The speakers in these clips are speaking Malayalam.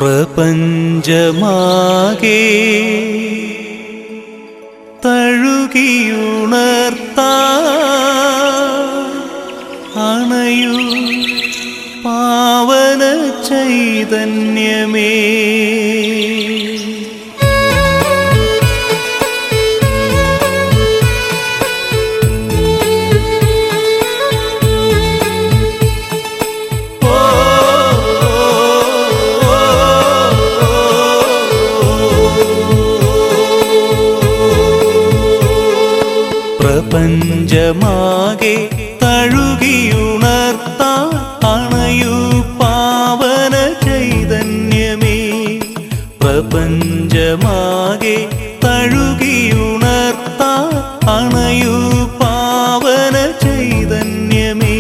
പ്രപഞ്ചമാകെ തഴുകിയുണർത്താൻ അണയൂ പാവന ചൈതന്യമേ. പ്രപഞ്ചമാകെ തഴുകിയുണർത്താൻ അണയൂ പാവന ചൈതന്യമേ. പ്രപഞ്ചമാകെ തഴുകിയുണർത്താൻ അണയൂ പാവന ചൈതന്യമേ.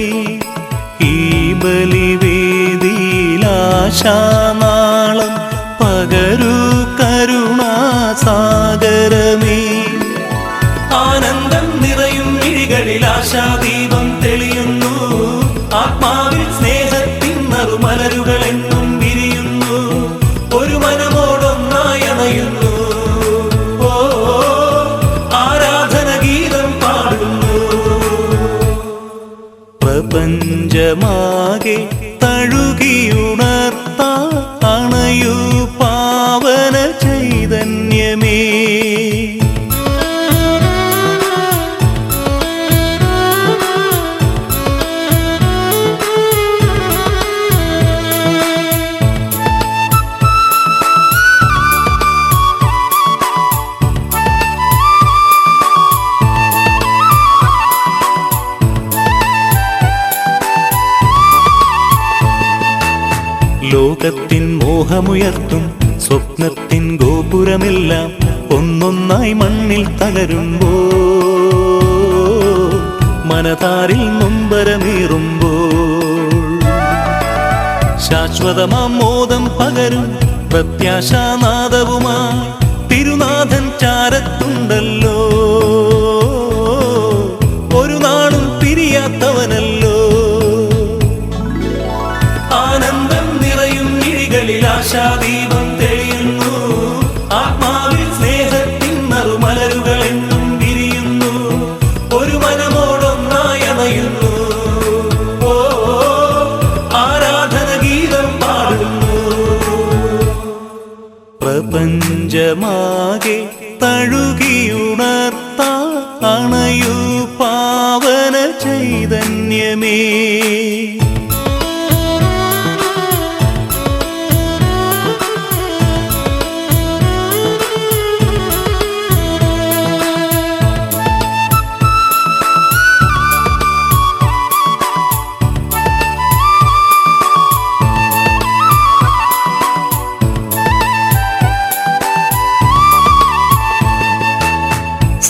ഈ ബലിവേദിയിലാശാനാളം പകരൂ കരുണാസാഗരമേ. ആനന്ദം നിറയും മിഴികളിൽ ആശാദീപം തെളിയുന്നു. ആത്മാവിൽ സ്നേഹത്തിൻ നറുമലരുകൾ എന്നും വിരിയുന്നു. ഒരു മനമോടൊന്നായി അണയുന്നു. ഓ ആരാധന ഗീതം പാടുന്നു. പ്രപഞ്ചമാകെ തഴുകിയുണർത്താൻ അണയൂ പാവന ചൈതന്യമേ. ലോകത്തിൻ മോഹമുയർത്തും സ്വപ്നത്തിൻ ഗോപുരമെല്ലാം ഒന്നൊന്നായി മണ്ണിൽ തകരുമ്പോൾ, മനതാരിൽ നൊമ്പരമേറുമ്പോൾ ശാശ്വതമാം മോദം പകരും പ്രത്യാശാനാദവുമായി തിരുനാഥൻ ചാരത്തുണ്ടല്ലോ. ഒരു നാളും പിരിയാത്തവനല്ലോ. ആനന്ദം നിറയും മിഴികളിൽ ആശാദീപം തെളിയുന്നു. ആത്മാവിൽ സ്നേഹത്തിൻ നറുമലരുകൾ എന്നും വിരിയുന്നു. ഒരു മനമോടൊന്നായി അണയുന്നു. ഓ ആരാധന ഗീതം പാടുന്നു. പ്രപഞ്ചമാകെ തഴുകിയുണർത്താൻ അണയൂ പാവന ചൈതന്യമേ.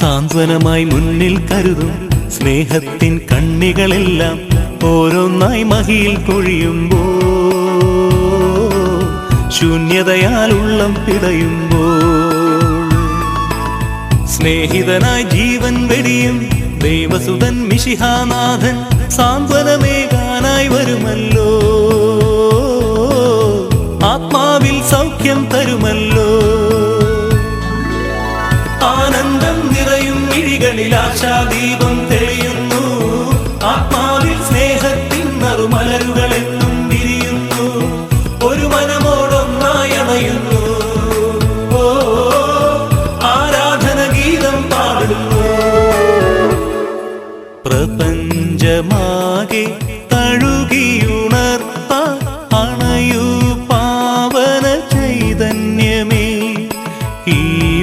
സാന്ത്വനമായി മുന്നിൽ കരുതും സ്നേഹത്തിൻ കണ്ണികളെല്ലാം ഓരോന്നായി മഹിയിൽ കൊഴിയുമ്പോൾ, ശൂന്യതയാൽ ഉള്ളം പിടയുമ്പോൾ സ്നേഹിതനായി ജീവൻ വെടിയും ദൈവസുതൻ മിശിഹാനാഥൻ സാന്ത്വനമേകാനായി വരുമല്ലോ. ആത്മാവിൽ സൗഖ്യം തരുമല്ലോ. ആനന്ദം നിറയും മിഴികളിൽ ആശാദീപം തെളിയുന്നു. ആത്മാവിൽ സ്നേഹത്തിൻ നറുമലരുകൾ എന്നും വിരിയുന്നു. ഒരു മനമോടൊന്നായി അണയുന്നു. ഓ ആരാധന ഗീതം പാടുന്നു. പ്രപഞ്ചമാകെ തഴുകിയുണർത്താൻ അണയൂ പാവന ചൈതന്യമേ. ഈ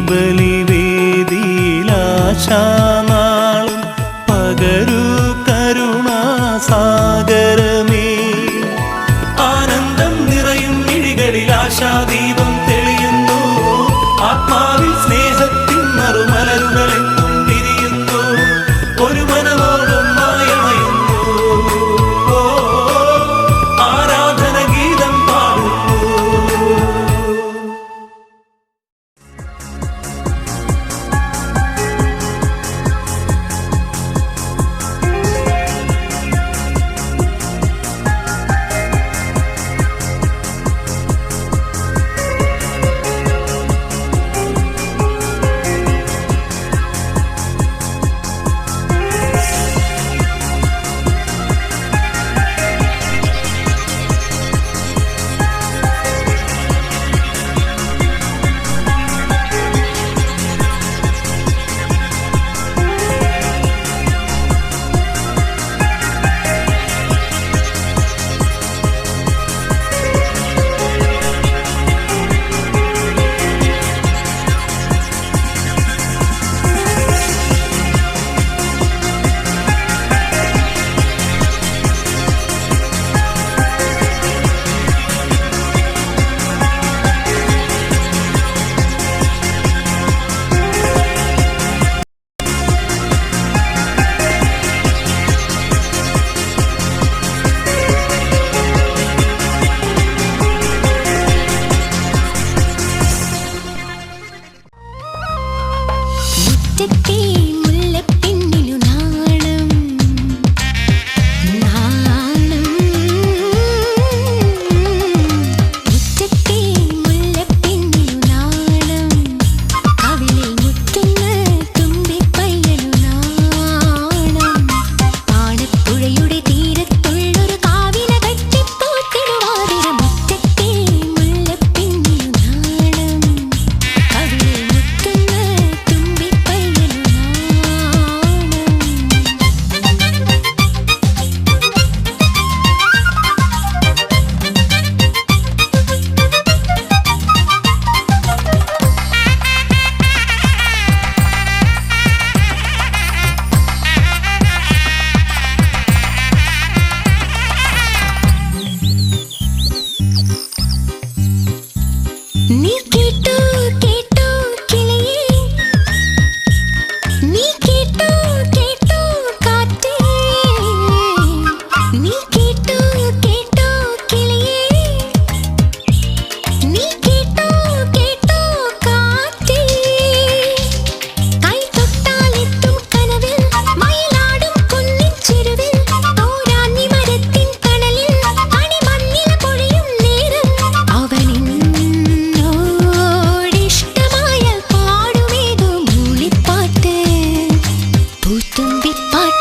ബലിവേദിയിലാശാനാളം പകരൂ കരുണാസാഗരമേ. ആനന്ദം നിറയും മിഴികളിൽ ആശാദീപം തെളിയുന്നു. ആത്മാവിൽ സ്നേഹത്തിൻ നറുമലരുകൾ എന്നും വിരിയുന്നു. ഒരു മനമോടൊന്നായി അണയുന്നു. ഓ ആരാധന ഗീതം പാടുന്നു.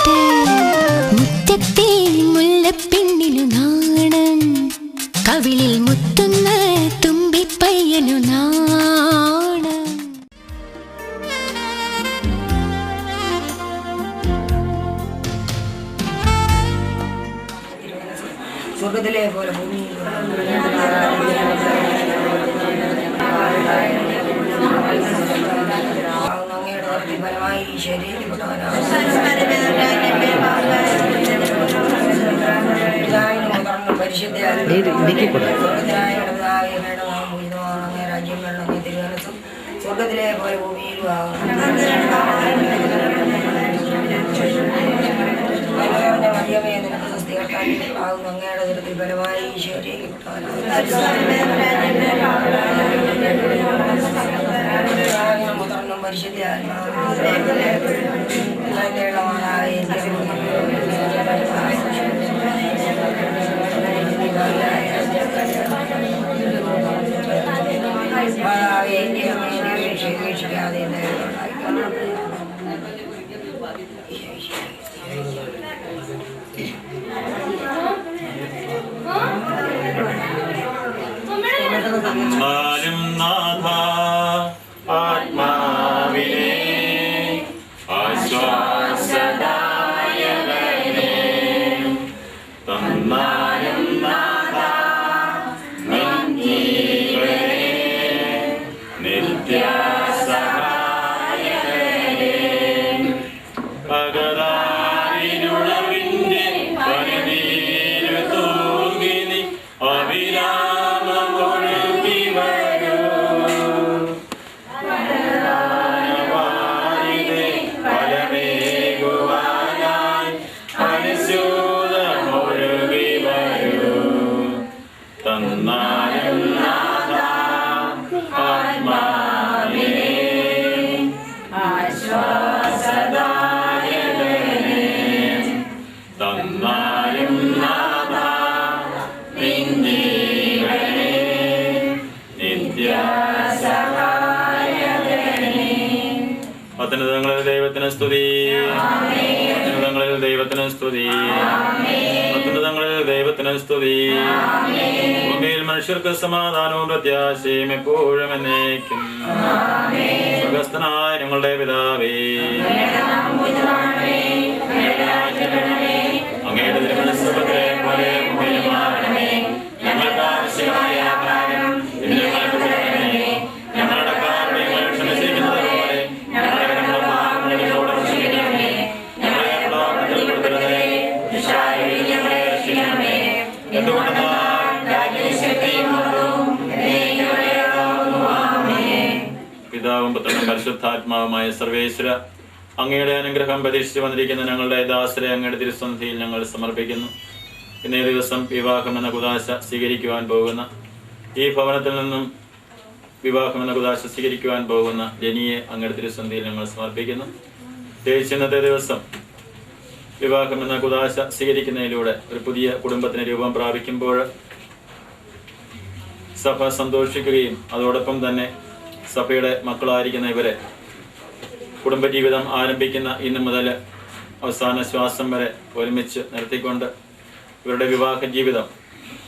പാട്ട്. മുറ്റത്തെ മുല്ലപ്പെണ്ണിനു നാണം, കവിളിൽ മുത്തുന്ന തുമ്പിപ്പയ്യനു നാണം. സ്വർഗത്തിലെ പോലെ ഭൂമിയിൽ അങ്ങയുടെ ഫലമായി ശരീരപ്പെട്ടവനാണ്. പരിശുദ്ധ രാജ്യം വെള്ളം തിരുവനന്തപുരം സ്വർഗത്തിലെ പോലെ ഭൂമിയിലും ആകും. മറിയമേ നിനക്ക് സ്വസ്തികർത്താകുന്നു. അങ്ങയുടെ ദുരിതത്തിൽ ഫലമായി മുതർന്നും പരിശുദ്ധ ാതെ തന്നാലും നാഥ ആത്മാവിനെ ആശ്വാസദായകനെ, തന്നാലും നാഥ നിൻ ജീവനെ നിത്യസഹായകനെ, പകതാരിനുളവിന്റെ പനിനീരു തൂങ്ങി നീ അവിരാമമൊഴുകി വരൂ. ഫലമേകുവാനായി അനുസ്യൂതമൊഴുകി വരൂ. തന്നാലും നാഥ ആത്മാവിനെ ആശ്വാസദായകനെ, തന്നാലും നാഥ നിൻ ജീവനെ നിത്യസഹായകനെ. അത്യുന്നതങ്ങളിൽ ദൈവത്തിന് സ്തുതി, അത്യുന്നതങ്ങളിൽ ദൈവത്തിന് സ്തുതി, അത്യുന്നതങ്ങളിൽ ദൈവത്തിന് സ്തുതി. ഭൂമിയിൽ മനുഷ്യർക്ക് സമാധാനവും പ്രത്യാശയും എപ്പോഴും എന്നേക്കും. സ്വർഗ്ഗസ്ഥനായ ഞങ്ങളുടെ പിതാവേ, അങ്ങയുടെ തിരുമനസ്സ് പോലെ ഭൂമിയിലുമാകണമേ. ഞങ്ങൾക്ക് ആവശ്യമായ ആഹാരം ഇന്ന് ഞങ്ങൾക്ക് തരണമേ. ഞങ്ങളുടെ കാരുണ്യങ്ങൾ ക്ഷമിച്ചിരിക്കുന്നത് പോലെ ഞങ്ങളുടെ കടങ്ങളും പാപങ്ങളും ഞങ്ങളോട് ക്ഷമിക്കണമേ. ഞങ്ങളെ പ്രലോഭനത്തിൽ പെടുത്തരുതേ, ദുഷ്ടാരൂപിയിൽ ഞങ്ങളെ രക്ഷിക്കണമേ. എന്തുകൊണ്ടെന്നാൽ രാജ്യവും ശക്തിയും മഹത്വവും എന്നേക്കുമുള്ളതാകുന്നു. ആമേൻ. പിതാവും പുത്രനും പരിശുദ്ധാത്മാവുമായ സർവേശ്വര, അങ്ങയുടെ അനുഗ്രഹം പ്രതീക്ഷിച്ച് വന്നിരിക്കുന്ന ഞങ്ങളുടെ ദാസരെ അങ്ങയുടെ തിരുസന്നിധിയിൽ ഞങ്ങൾ സമർപ്പിക്കുന്നു. ഇന്നേ ദിവസം വിവാഹം എന്ന കുദാശ സ്വീകരിക്കുവാൻ പോകുന്ന ഈ ഭവനത്തിൽ നിന്നും വിവാഹം എന്ന കുദാശ സ്വീകരിക്കുവാൻ പോകുന്ന ജനിയെ അങ്ങയുടെ തിരുസന്നിധിയിൽ ഞങ്ങൾ സമർപ്പിക്കുന്നു. പ്രത്യേകിച്ച് ഇന്നത്തെ ദിവസം വിവാഹം എന്ന കുദാശ സ്വീകരിക്കുന്നതിലൂടെ ഒരു പുതിയ കുടുംബത്തിന് രൂപം പ്രാപിക്കുമ്പോൾ സഭ സന്തോഷിക്കുകയും അതോടൊപ്പം തന്നെ സഭയുടെ മക്കളായിരിക്കുന്ന ഇവരെ കുടുംബജീവിതം ആരംഭിക്കുന്ന ഇന്ന് മുതൽ അവസാന ശ്വാസം വരെ ഒരുമിച്ച് നിർത്തിക്കൊണ്ട് ഇവരുടെ വിവാഹ ജീവിതം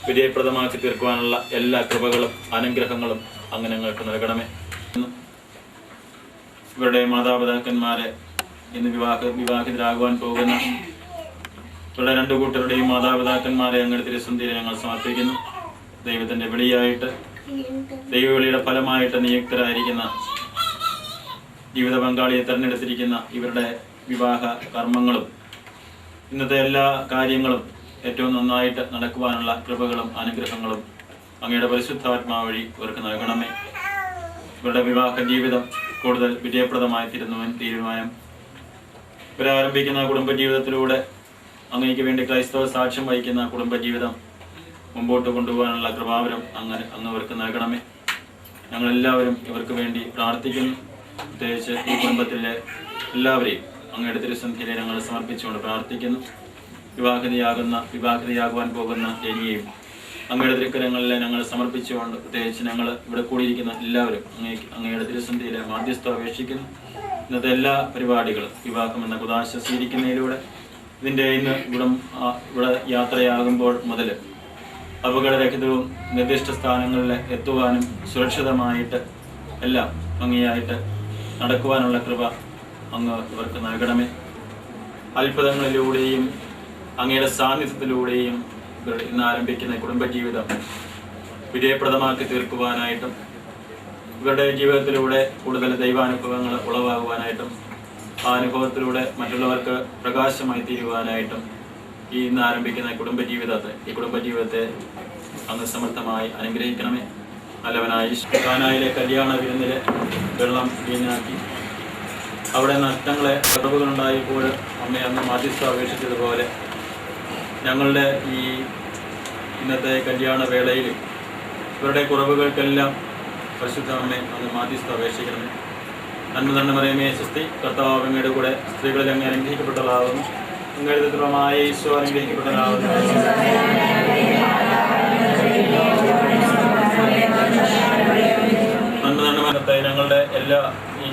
വിജയപ്രദമാക്കി തീർക്കുവാനുള്ള എല്ലാ കൃപകളും അനുഗ്രഹങ്ങളും അങ്ങനെ ഞങ്ങൾക്ക് നൽകണമേ. ഇവരുടെ മാതാപിതാക്കന്മാരെ ഇന്ന് വിവാഹിതരാകുവാൻ പോകുന്ന ഇവരുടെ രണ്ടു കൂട്ടരുടെയും മാതാപിതാക്കന്മാരെ അങ്ങനെ തിരുസന്ധിയിൽ ഞങ്ങൾ സമർപ്പിക്കുന്നു. ദൈവത്തിൻ്റെ വിളിയായിട്ട് ദൈവവിളിയുടെ ഫലമായിട്ട് നിയുക്തരായിരിക്കുന്ന ജീവിത പങ്കാളിയെ തിരഞ്ഞെടുത്തിരിക്കുന്ന ഇവരുടെ വിവാഹ കർമ്മങ്ങളും ഇന്നത്തെ എല്ലാ കാര്യങ്ങളും ഏറ്റവും നന്നായിട്ട് നടക്കുവാനുള്ള കൃപകളും അനുഗ്രഹങ്ങളും അങ്ങയുടെ പരിശുദ്ധാത്മാവ് വഴി ഇവർക്ക് നൽകണമേ. ഇവരുടെ വിവാഹ ജീവിതം കൂടുതൽ വിജയപ്രദമായി തീരുമാനം ഇവരാരംഭിക്കുന്ന കുടുംബജീവിതത്തിലൂടെ അങ്ങേക്ക് വേണ്ടി ക്രൈസ്തവ സാക്ഷ്യം വഹിക്കുന്ന കുടുംബജീവിതം മുമ്പോട്ട് കൊണ്ടുപോകാനുള്ള കൃപാവരം അങ്ങ് ഇവർക്ക് നൽകണമേ. ഞങ്ങളെല്ലാവരും ഇവർക്ക് വേണ്ടി പ്രാർത്ഥിക്കുന്നു. പ്രത്യേകിച്ച് ഈ കുടുംബത്തിലെ എല്ലാവരെയും അങ്ങയുടെ തിരുസന്ധിയിലെ ഞങ്ങൾ സമർപ്പിച്ചുകൊണ്ട് പ്രാർത്ഥിക്കുന്നു. വിവാഹിതയാകുവാൻ പോകുന്ന ജനിയെയും അങ്ങയുടെ തിരുക്കരങ്ങളിലെ ഞങ്ങൾ സമർപ്പിച്ചുകൊണ്ട് പ്രത്യേകിച്ച് ഞങ്ങൾ ഇവിടെ കൂടിയിരിക്കുന്ന എല്ലാവരും അങ്ങയുടെ തിരുസന്ധിയിലെ മാധ്യസ്ഥം അപേക്ഷിക്കുന്നു. ഇന്നത്തെ എല്ലാ പരിപാടികളും വിവാഹം എന്ന കുദാശ സ്വീകരിക്കുന്നതിലൂടെ ഇതിൻ്റെ ഇന്ന് ഇവിടെ യാത്രയാകുമ്പോൾ മുതൽ അപകടരഹിതവും നിർദ്ദിഷ്ട സ്ഥാനങ്ങളിൽ എത്തുവാനും സുരക്ഷിതമായിട്ട് എല്ലാം ഭംഗിയായിട്ട് നടക്കുവാനുള്ള കൃപ അങ്ങ് ഇവർക്ക് നൽകണമേ. അത്ഭുതങ്ങളിലൂടെയും അങ്ങയുടെ സാന്നിധ്യത്തിലൂടെയും ഇന്ന് ആരംഭിക്കുന്ന കുടുംബജീവിതം വിജയപ്രദമാക്കി തീർക്കുവാനായിട്ടും ഇവരുടെ ജീവിതത്തിലൂടെ കൂടുതൽ ദൈവാനുഭവങ്ങൾ ഉളവാകുവാനായിട്ടും ആ അനുഭവത്തിലൂടെ മറ്റുള്ളവർക്ക് പ്രകാശമായി തീരുവാനായിട്ടും ഈ ഇന്ന് ആരംഭിക്കുന്ന ഈ കുടുംബജീവിതത്തെ അങ്ങ് സമർത്ഥമായി അനുഗ്രഹിക്കണമേ. നല്ലവനായി കാനായിലെ കല്യാണ വിരുന്നിലെ വെള്ളം വീഞ്ഞാക്കി അവിടെ നഷ്ടങ്ങളെ കുറവുകളുണ്ടായപ്പോൾ അമ്മയെ അങ്ങ് മാധ്യസ്ഥ അപേക്ഷിച്ചതുപോലെ ഞങ്ങളുടെ ഈ ഇന്നത്തെ കല്യാണ വേളയിൽ ഇവരുടെ കുറവുകൾക്കെല്ലാം പരിശുദ്ധ അമ്മയെ അങ്ങ് മാധ്യസ്ഥ അപേക്ഷിക്കണമേ. നന്മ തന്നെ പറയുമേ സ്വസ്തി, കർത്താവ് അങ്ങയുടെ കൂടെ സ്ത്രീകളിൽ അങ്ങ് അനുഗ്രഹിക്കപ്പെട്ടതാകുന്നു. അങ്ങയുടെ ദുർബലമായ ഈശോ അനുഗ്രഹിക്കപ്പെട്ടതാകുന്നു. നന്മ തന്നെ മനത്തെ ഞങ്ങളുടെ എല്ലാ ഈ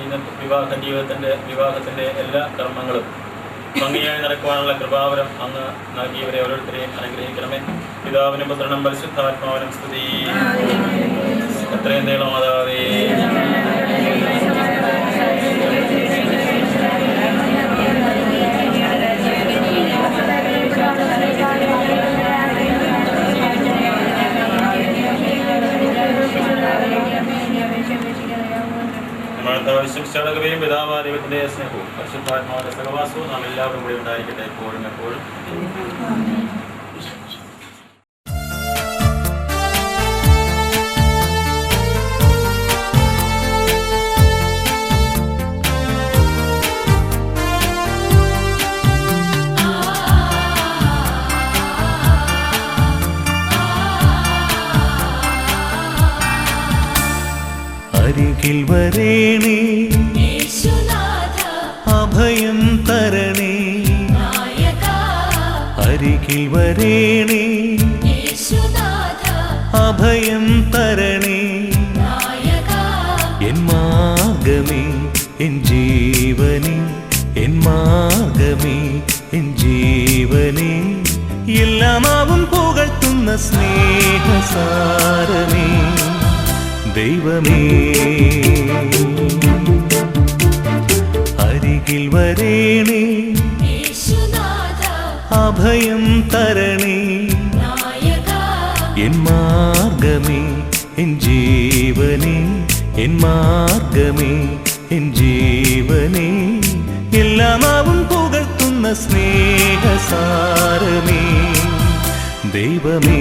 വിവാഹത്തിന്റെ എല്ലാ കർമ്മങ്ങളും ഭംഗിയായി നടക്കുവാനുള്ള കൃപാവരം അങ്ങ് നൽകിയവരെ ഓരോരുത്തരെയും അനുഗ്രഹിക്കണമേ. പിതാവിനും പുത്രനും പരിശുദ്ധാത്മാവിനും സ്തുതി. എത്രയും നീളം മാതാവേ. ശിക്ഷകയും പിതാവാദൈവത്തിന്റെ സ്നേഹവും പരിശുദ്ധാത്മാവിന്റെ സഹവാസവും നാം എല്ലാവരും കൂടി ഉണ്ടായിരിക്കട്ടെ എപ്പോഴും എപ്പോഴും. അരികിൽ വരേണേ അഭയം തരണേ, അരികിൽ വരേണേ അഭയം തരണേ. എൻ മാർഗമേ എൻ ജീവനേ, എൻ മാർഗമേ എൻ ജീവനേ, എല്ലാമാവും പുകഴ്ത്തുന്ന സ്നേഹസാരമേ ദൈവമേ. അരികിൽ വരേണേ അഭയം തരണേ, എൻ മാർഗമേ എൻ ജീവനേ, എൻ മാർഗമേ എൻ ജീവനേ, എല്ലാമാവും പുകഴ്ത്തുന്ന സ്നേഹസാരമേ ദൈവമേ.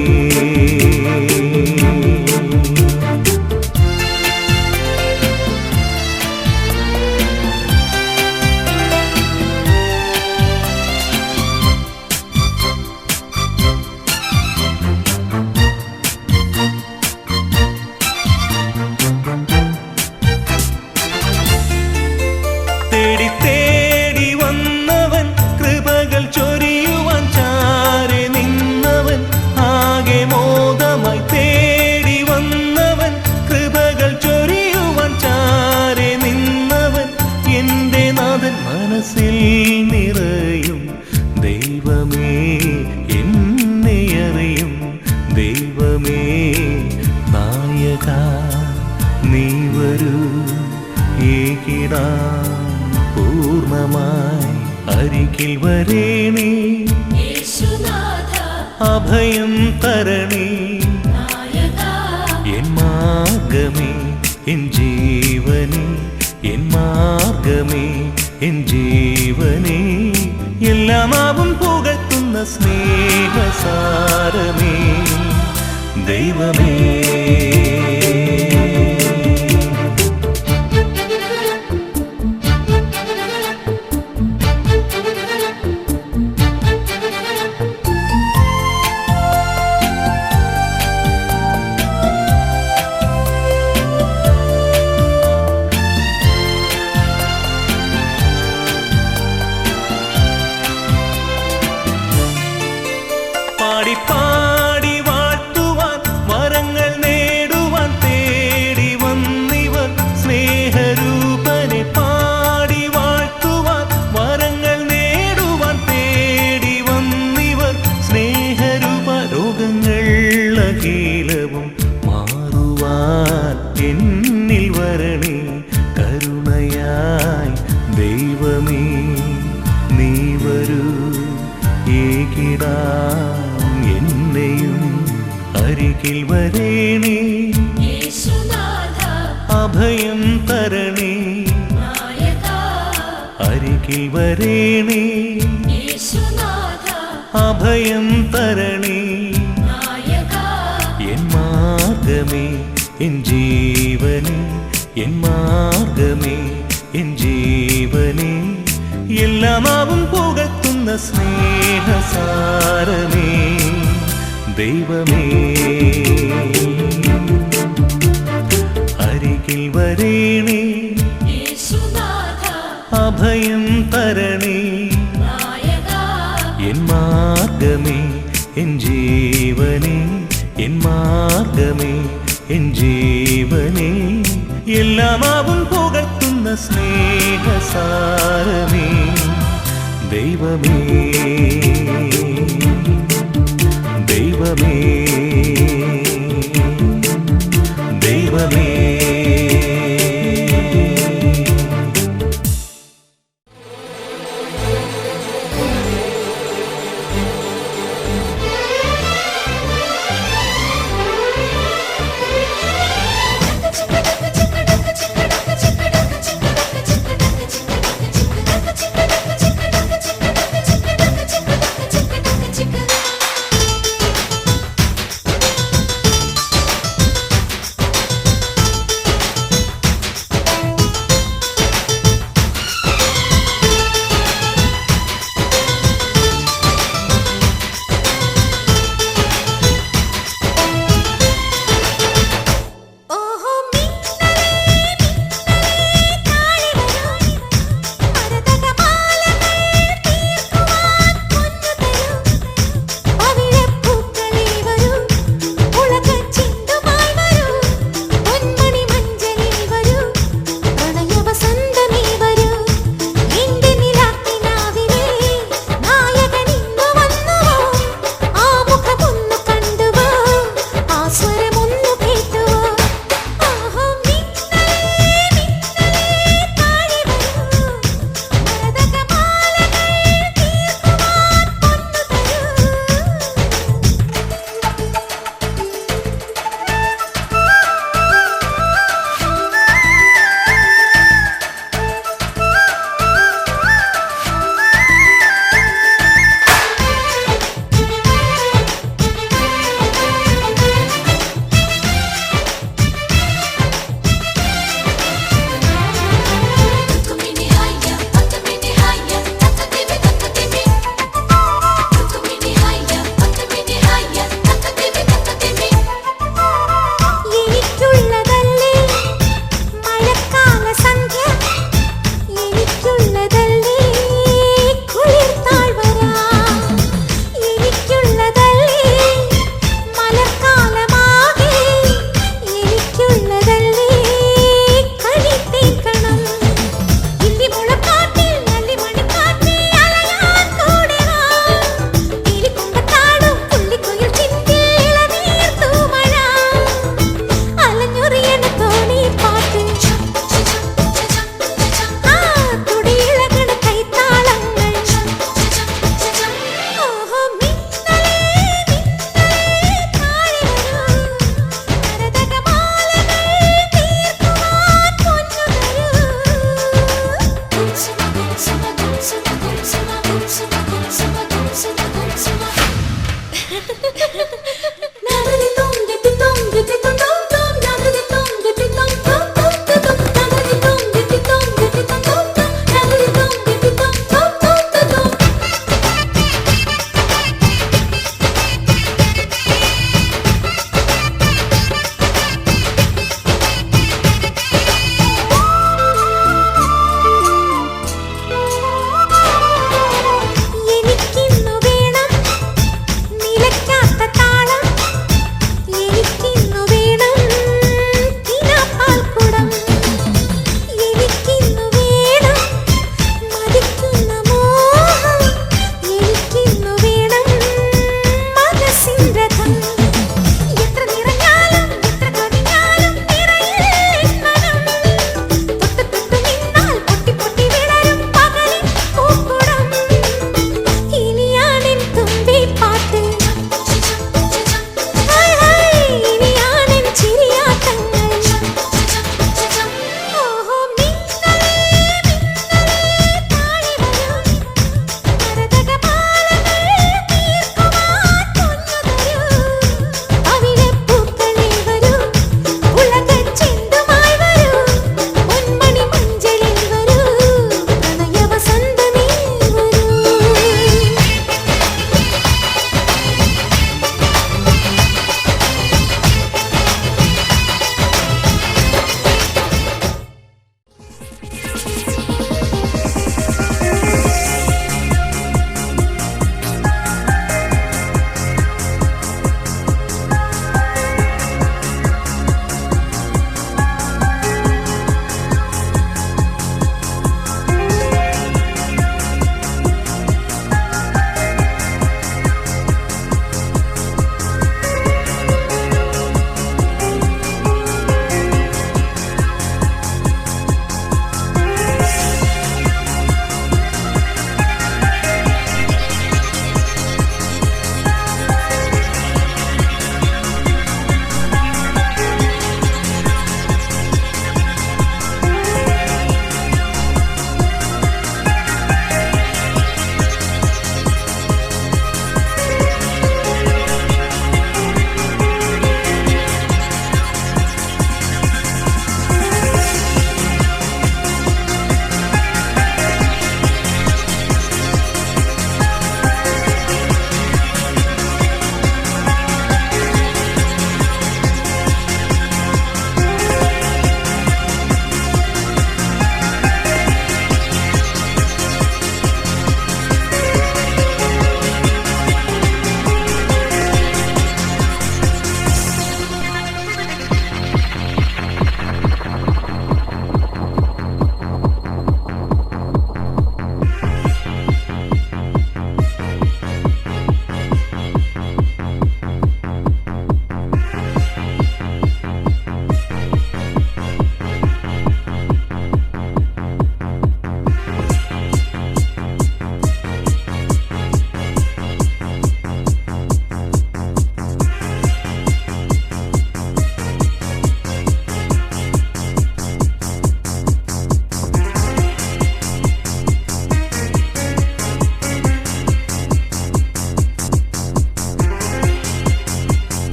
നിറയും ദൈവമേ, എന്നെ അറിയും ദൈവമേ, നായക നീ വരൂ ഏകിടാം പൂർണ്ണമായി. അരികിൽ വരേണേ അഭയം തരണേ, എൻ മാർഗമേ എൻ ജീവനേ, എൻ മാർഗമേ എൻ ജീവനേ, എല്ലാമാവും പുകഴ്ത്തുന്ന സ്നേഹസാരമേ ദൈവമേ. പാടി പാടി വാഴ്ത്തുവാൻ, വരങ്ങൾ നേടുവാൻ, തരൂ ഏകിടാം എന്നെയും അരികിൽ വരേണേ അഭയം തരണേ അരികിൽ വരേണേ അഭയം തരണേ എൻ മാർഗമേ എൻ ജീവനേ എൻ മാർഗമേ എൻ ജീവനേ എല്ലാമാവും പുകഴ്ത്തുന്ന സ്നേഹസാരമേ ദൈവമേ അരികിൽ വരേണേ അഭയം തരണേ എൻ മാർഗമേ എൻ ജീവനേ എൻ മാർഗമേ എൻ ജീവനേ എല്ലാമാവും പുകഴ്ത്തുന്ന സ്നേഹസാരമേ ദൈവമേ ദൈവമേ ദൈവമേ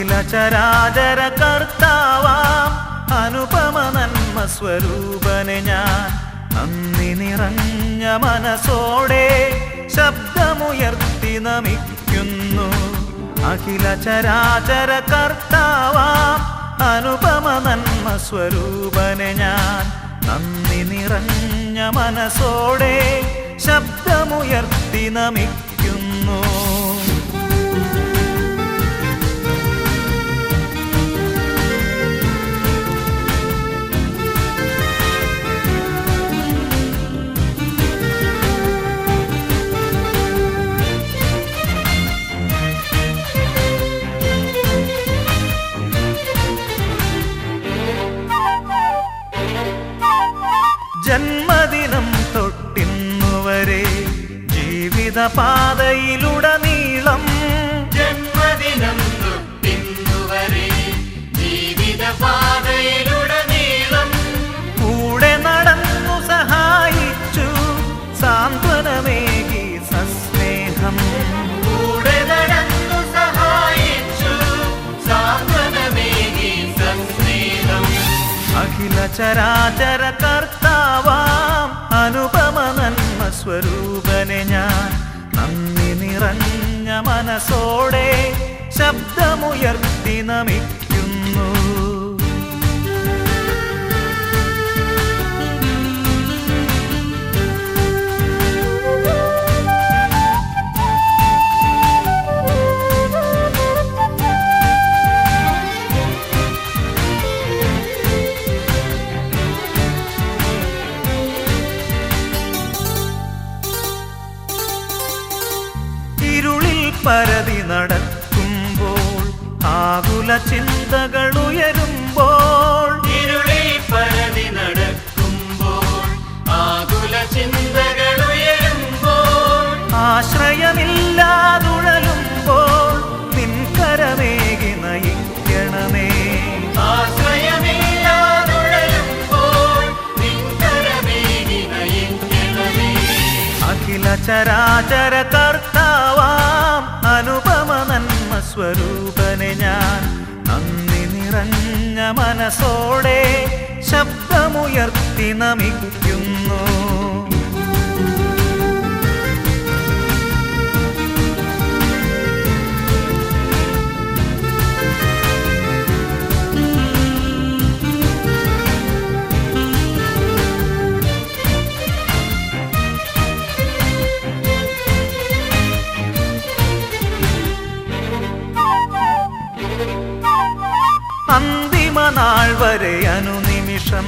അഖില ചരാചര കർത്താവാം അനുപമ നന്മ സ്വരൂപനെ ഞാൻ നന്ദി നിറഞ്ഞ മനസ്സോടെ ശബ്ദമുയർത്തി നമിക്കുന്നു. അഖില ചരാചര കർത്താവാം അനുപമ നന്മ സ്വരൂപനെ ഞാൻ നന്ദി നിറഞ്ഞ മനസ്സോടെ ശബ്ദമുയർത്തി നമിക്കുന്നു. ജന്മദിനം തൊട്ടിന്നുവരെ ജീവിതപാതയിലുടനീളം ജന്മദിനം തൊട്ടിന്നുവരെ ജീവിതപാതയിലുടനീളം കൂടെ നടന്നു സഹായിച്ചു സാന്ത്വനമേകി സസ്നേഹം. കൂടെ നടന്നു സഹായിച്ചു സാന്ത്വനമേകി സസ്നേഹം. അഖില ചരാചര കർത്താവാം അനുപമ നന്മ സ്വരൂപനെ ഞാൻ നന്ദി നിറഞ്ഞ മനസ്സോടെ ശബ്ദമുയർത്തി നമിക്കുന്നു. പരതി നടക്കുമ്പോൾ ആകുല ചിന്തകൾ ഉയരുമ്പോൾ ഇരുളിൽ പരതി നടക്കുമ്പോൾ ആകുല ചിന്തകൾ ഉയരുമ്പോൾ ആശ്രയമില്ലാതുഴലുമ്പോൾ നിൻകരമേകി നയിക്കണമേ. ആശ്രയമില്ലാതുഴലുമ്പോൾ നിൻകരമേകി നയിക്കണമേ. അഖില ചരാചര കർത്താവാം അനുപമ നന്മ സ്വരൂപനെ ഞാൻ നന്ദി നിറഞ്ഞ മനസ്സോടെ ശബ്ദമുയർത്തി നമിക്കുന്നു. അന്തിമ നാൾ വരെ അനുനിമിഷം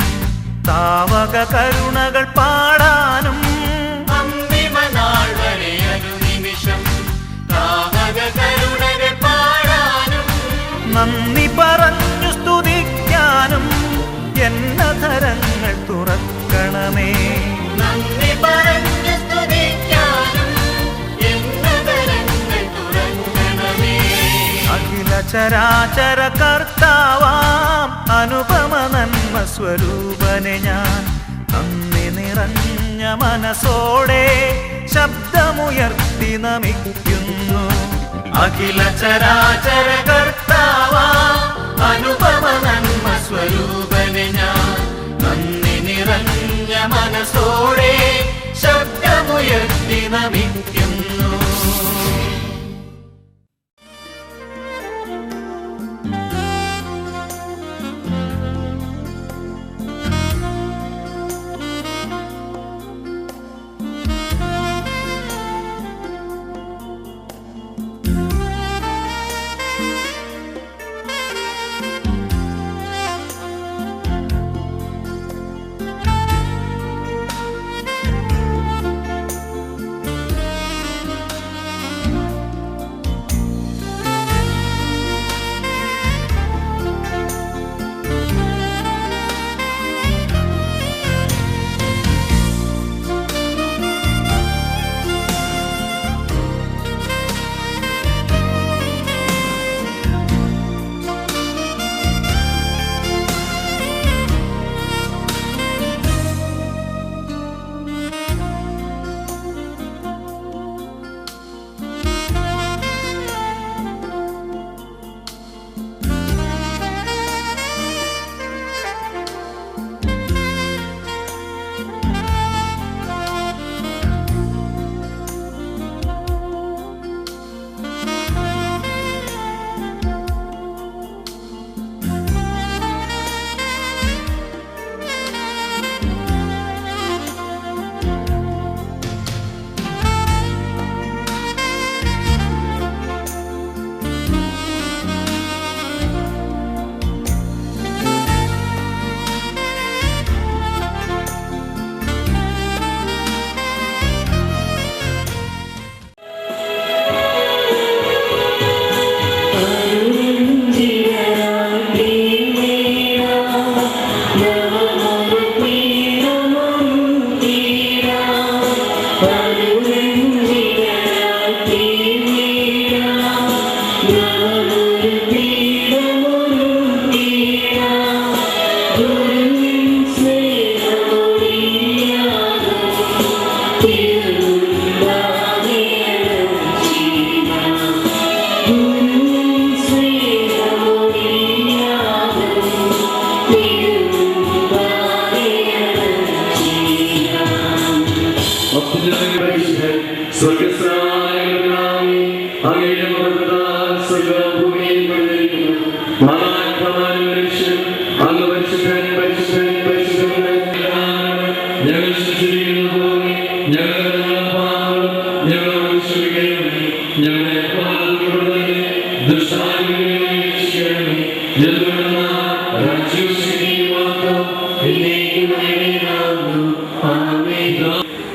താവക കരുണകൾ പാടാനും അന്തിമ നാൾ വരെ അനുനിമിഷം താവക കരുണകൾ പാടാനും നന്ദി പറഞ്ഞു സ്തുതിക്കാനും എന്നധരങ്ങൾ തുറക്കണമേ. നന്ദി പറഞ്ഞു സ്തുതിക്കാനും എന്നധരങ്ങൾ തുറക്കണമേ. അഖില ചരാചര കർത്താവാം അനുപമ നന്മ സ്വരൂപനെ ഞാൻ നന്ദി നിറഞ്ഞ മനസ്സോടെ ശബ്ദമുയർത്തി നമിക്കുന്നു. അഖില ചരാചര കർത്താവാം അനുപമ നന്മ സ്വരൂപനെ ഞാൻ നന്ദി നിറഞ്ഞ മനസ്സോടെ ശബ്ദമുയർത്തി നമിക്കുന്നു.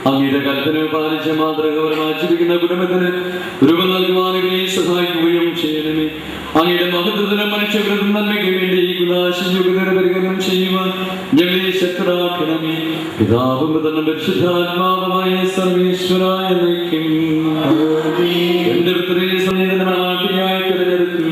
അങ്ങയുടെ കൽപ്പന പാലിച്ച മാതൃകപരമായി ജീവിക്കുന്ന കുടുംബത്തിന് രൂപം നൽകുവാനുകളെ സഹായിക്കുകയും ചെയ്യണമേ. അങ്ങയുടെ മഹത്വത്തിന് മനുഷ്യവൃത്തം നന്മയ്ക്ക് വേണ്ടി ഈ കുദാശയുഗത്തിന് പരികരണം ചെയ്യുവാൻ ഞങ്ങളെ ശക്തരാക്കണമേ. പിതാവും പുത്രനും പരിശുദ്ധാത്മാവുമായ സർവേശ്വരായ നയിക്കും. എന്റെ പുത്രിയെ സമേതനാട്ടിയായി തിരഞ്ഞെടുത്തു.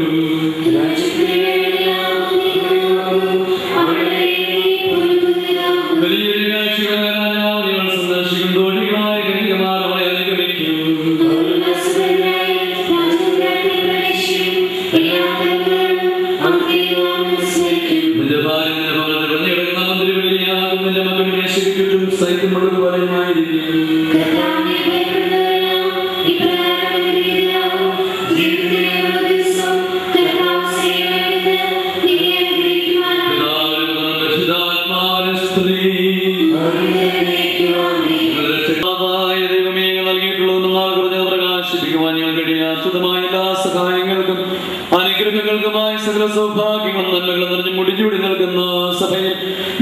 അനുഗ്രഹങ്ങൾക്കുമായി സകല സൗഭാഗ്യങ്ങളും നന്മകളും നിറഞ്ഞ് മുടിചൂടി നൽകുന്ന സഭയിൽ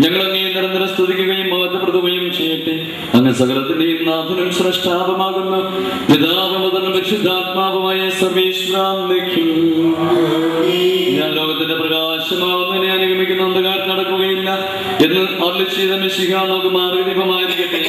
ഞങ്ങൾ അങ്ങേ നിരന്തരം സ്തുതിക്കുകയും മഹത്വപ്പെടുത്തുകയും ചെയ്യട്ടെ. അങ്ങ് സകലത്തിന്റെയും നാഥനും ശ്രേഷ്ഠാപമാകുന്ന പിതാവുമുതലും പരിശുദ്ധാത്മാവുമായ സർവേശ്വരാം നിൽക്കും. ഞാൻ ലോകത്തിന്റെ പ്രകാശമാവുന്നതിനെ അനുഗമിക്കുന്ന അന്ധകാരത്തിൽ നടക്കുകയില്ല എന്ന് അരുളിച്ചെയ്ത മിശിഹ നമുക്ക് മാർഗ്ഗദീപമായിരിക്കട്ടെ.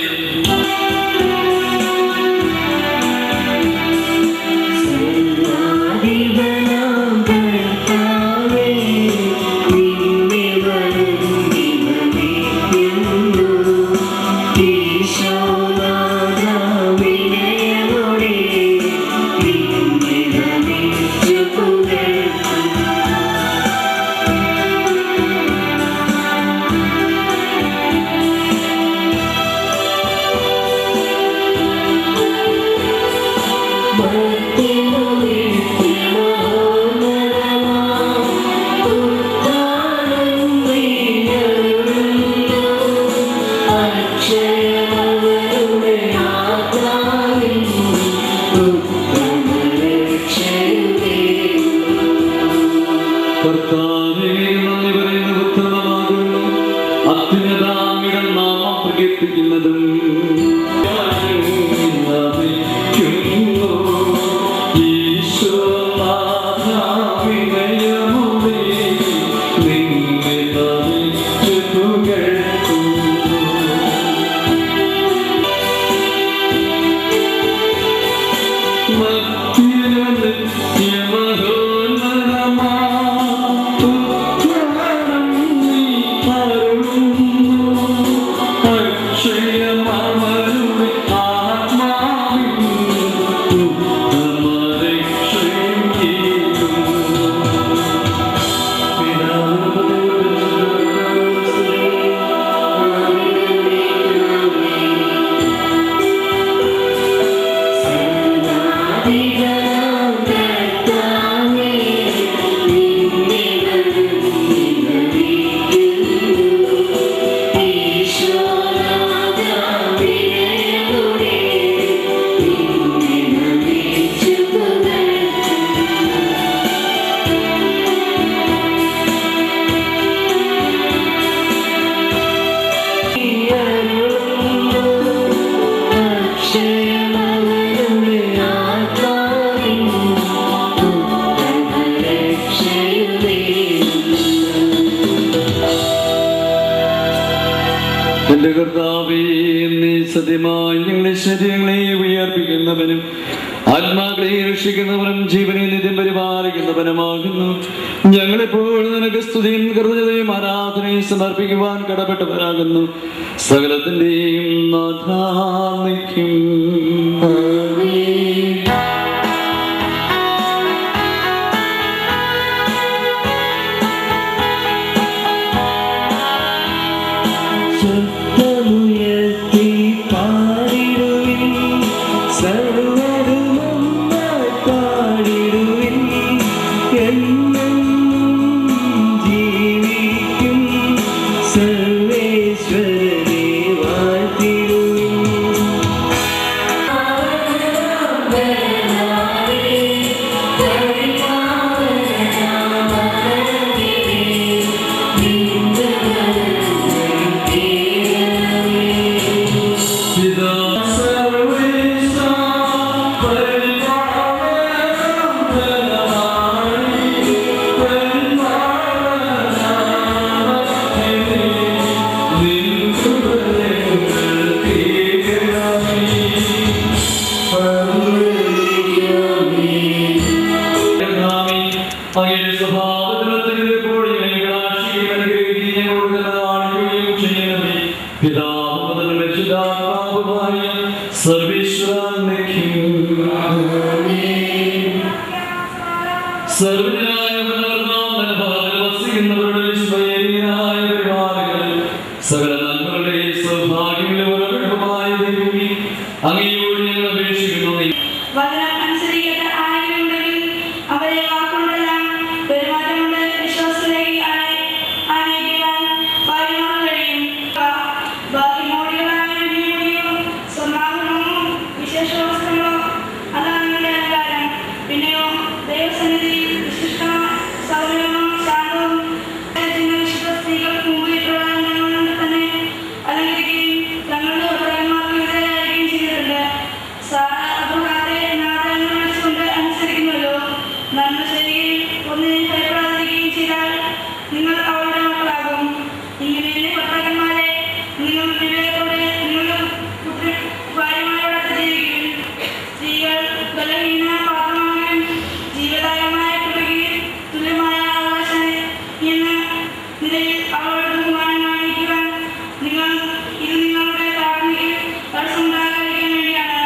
എന്റെ കർത്താവേ, നീ സത്യമായി ഞങ്ങളെ ശരീരങ്ങളെ ഉയർപ്പിക്കുന്നവനും ആത്മാക്കളെ രക്ഷിക്കുന്നവനും ജീവനെ നിത്യം പരിപാലിക്കുന്നവനുമാകുന്നു. ഞങ്ങളെപ്പോഴും നിനക്ക് സ്തുതിയും കൃതജ്ഞതയും ആരാധനയും സമർപ്പിക്കുവാൻ കടപ്പെട്ടവരാകുന്നു. സകലത്തിന്റെയും നാഥാ നിൽക്കും. ശബ്ദമുയർത്തി പാടിടുവിൻ സർവ ഞങ്ങളോട് കാണിക്കുകയും ചെയ്യണമേ. പിതാവും പുത്രനും പരിശുദ്ധാത്മാവുമായ സർവ്വേശ്വരനേക്കും വസിക്കുന്നവരുടെ വിസ്മയനീയനായ പരിപാലകൻ സകല നന്മകളുടെയും സൗഭാഗ്യങ്ങളുടെ ഉറവിടമായ ദൈവമേ, അങ്ങയോട് ഞങ്ങൾ അപേക്ഷിക്കുന്നു. അവരെ വാക്കുകൊണ്ടെല്ലാം പെരുമാറ്റമുണ്ട് വിശ്വാസത്തിലേക്ക് ആനയിക്കുവാൻ ഭാര്യമാർ കഴിയും. ബാക്കിമോടികളായ സ്വർണ്ണാഭരണമോ വിശേഷ വസ്ത്രങ്ങളോ അതാണ് നിങ്ങളുടെ അലങ്കാരം. പിന്നെയോ ദൈവസന്നിധിയിൽ വിശിഷ്ട സൗമ്യവും ശാന്തവും വിശുദ്ധ സ്ത്രീകൾക്ക് മുമ്പിട്ടുള്ള തന്നെ അലങ്കരിക്കുകയും തങ്ങളുടെ ഭർത്താക്കന്മാർക്ക് വിധേയരായിരിക്കുകയും ചെയ്തിട്ടുണ്ട്. അപകാരെ നാടകങ്ങൾ വെച്ചുകൊണ്ട് അനുസരിക്കുമല്ലോ. നന്മ ശരിയിൽ ഒന്നിനെ ഭയപ്പെടാതിരിക്കുകയും ചെയ്താൽ നിങ്ങൾ അവരുടെ മക്കളാകും. ഇങ്ങനെ ഭർത്താക്കന്മാരെ നിങ്ങൾ വിവേകത്തോടെ നിങ്ങളുടെ ഭാര്യമാരോടൊത്ത് ജീവിക്കും. സ്ത്രീകൾ ബലഹീന പാത്രമാകാൻ ജീവദായകമായ കൃപയ്ക്ക് തുല്യമായ അവകാശം എന്ന നിലയിൽ അവരോട് ബഹുമാനം കാണിക്കുവാൻ ഇത് നിങ്ങളുടെ പ്രാർത്ഥനയ്ക്ക് തടസ്സമുണ്ടാകാതിരിക്കാൻ വേണ്ടിയാണ്.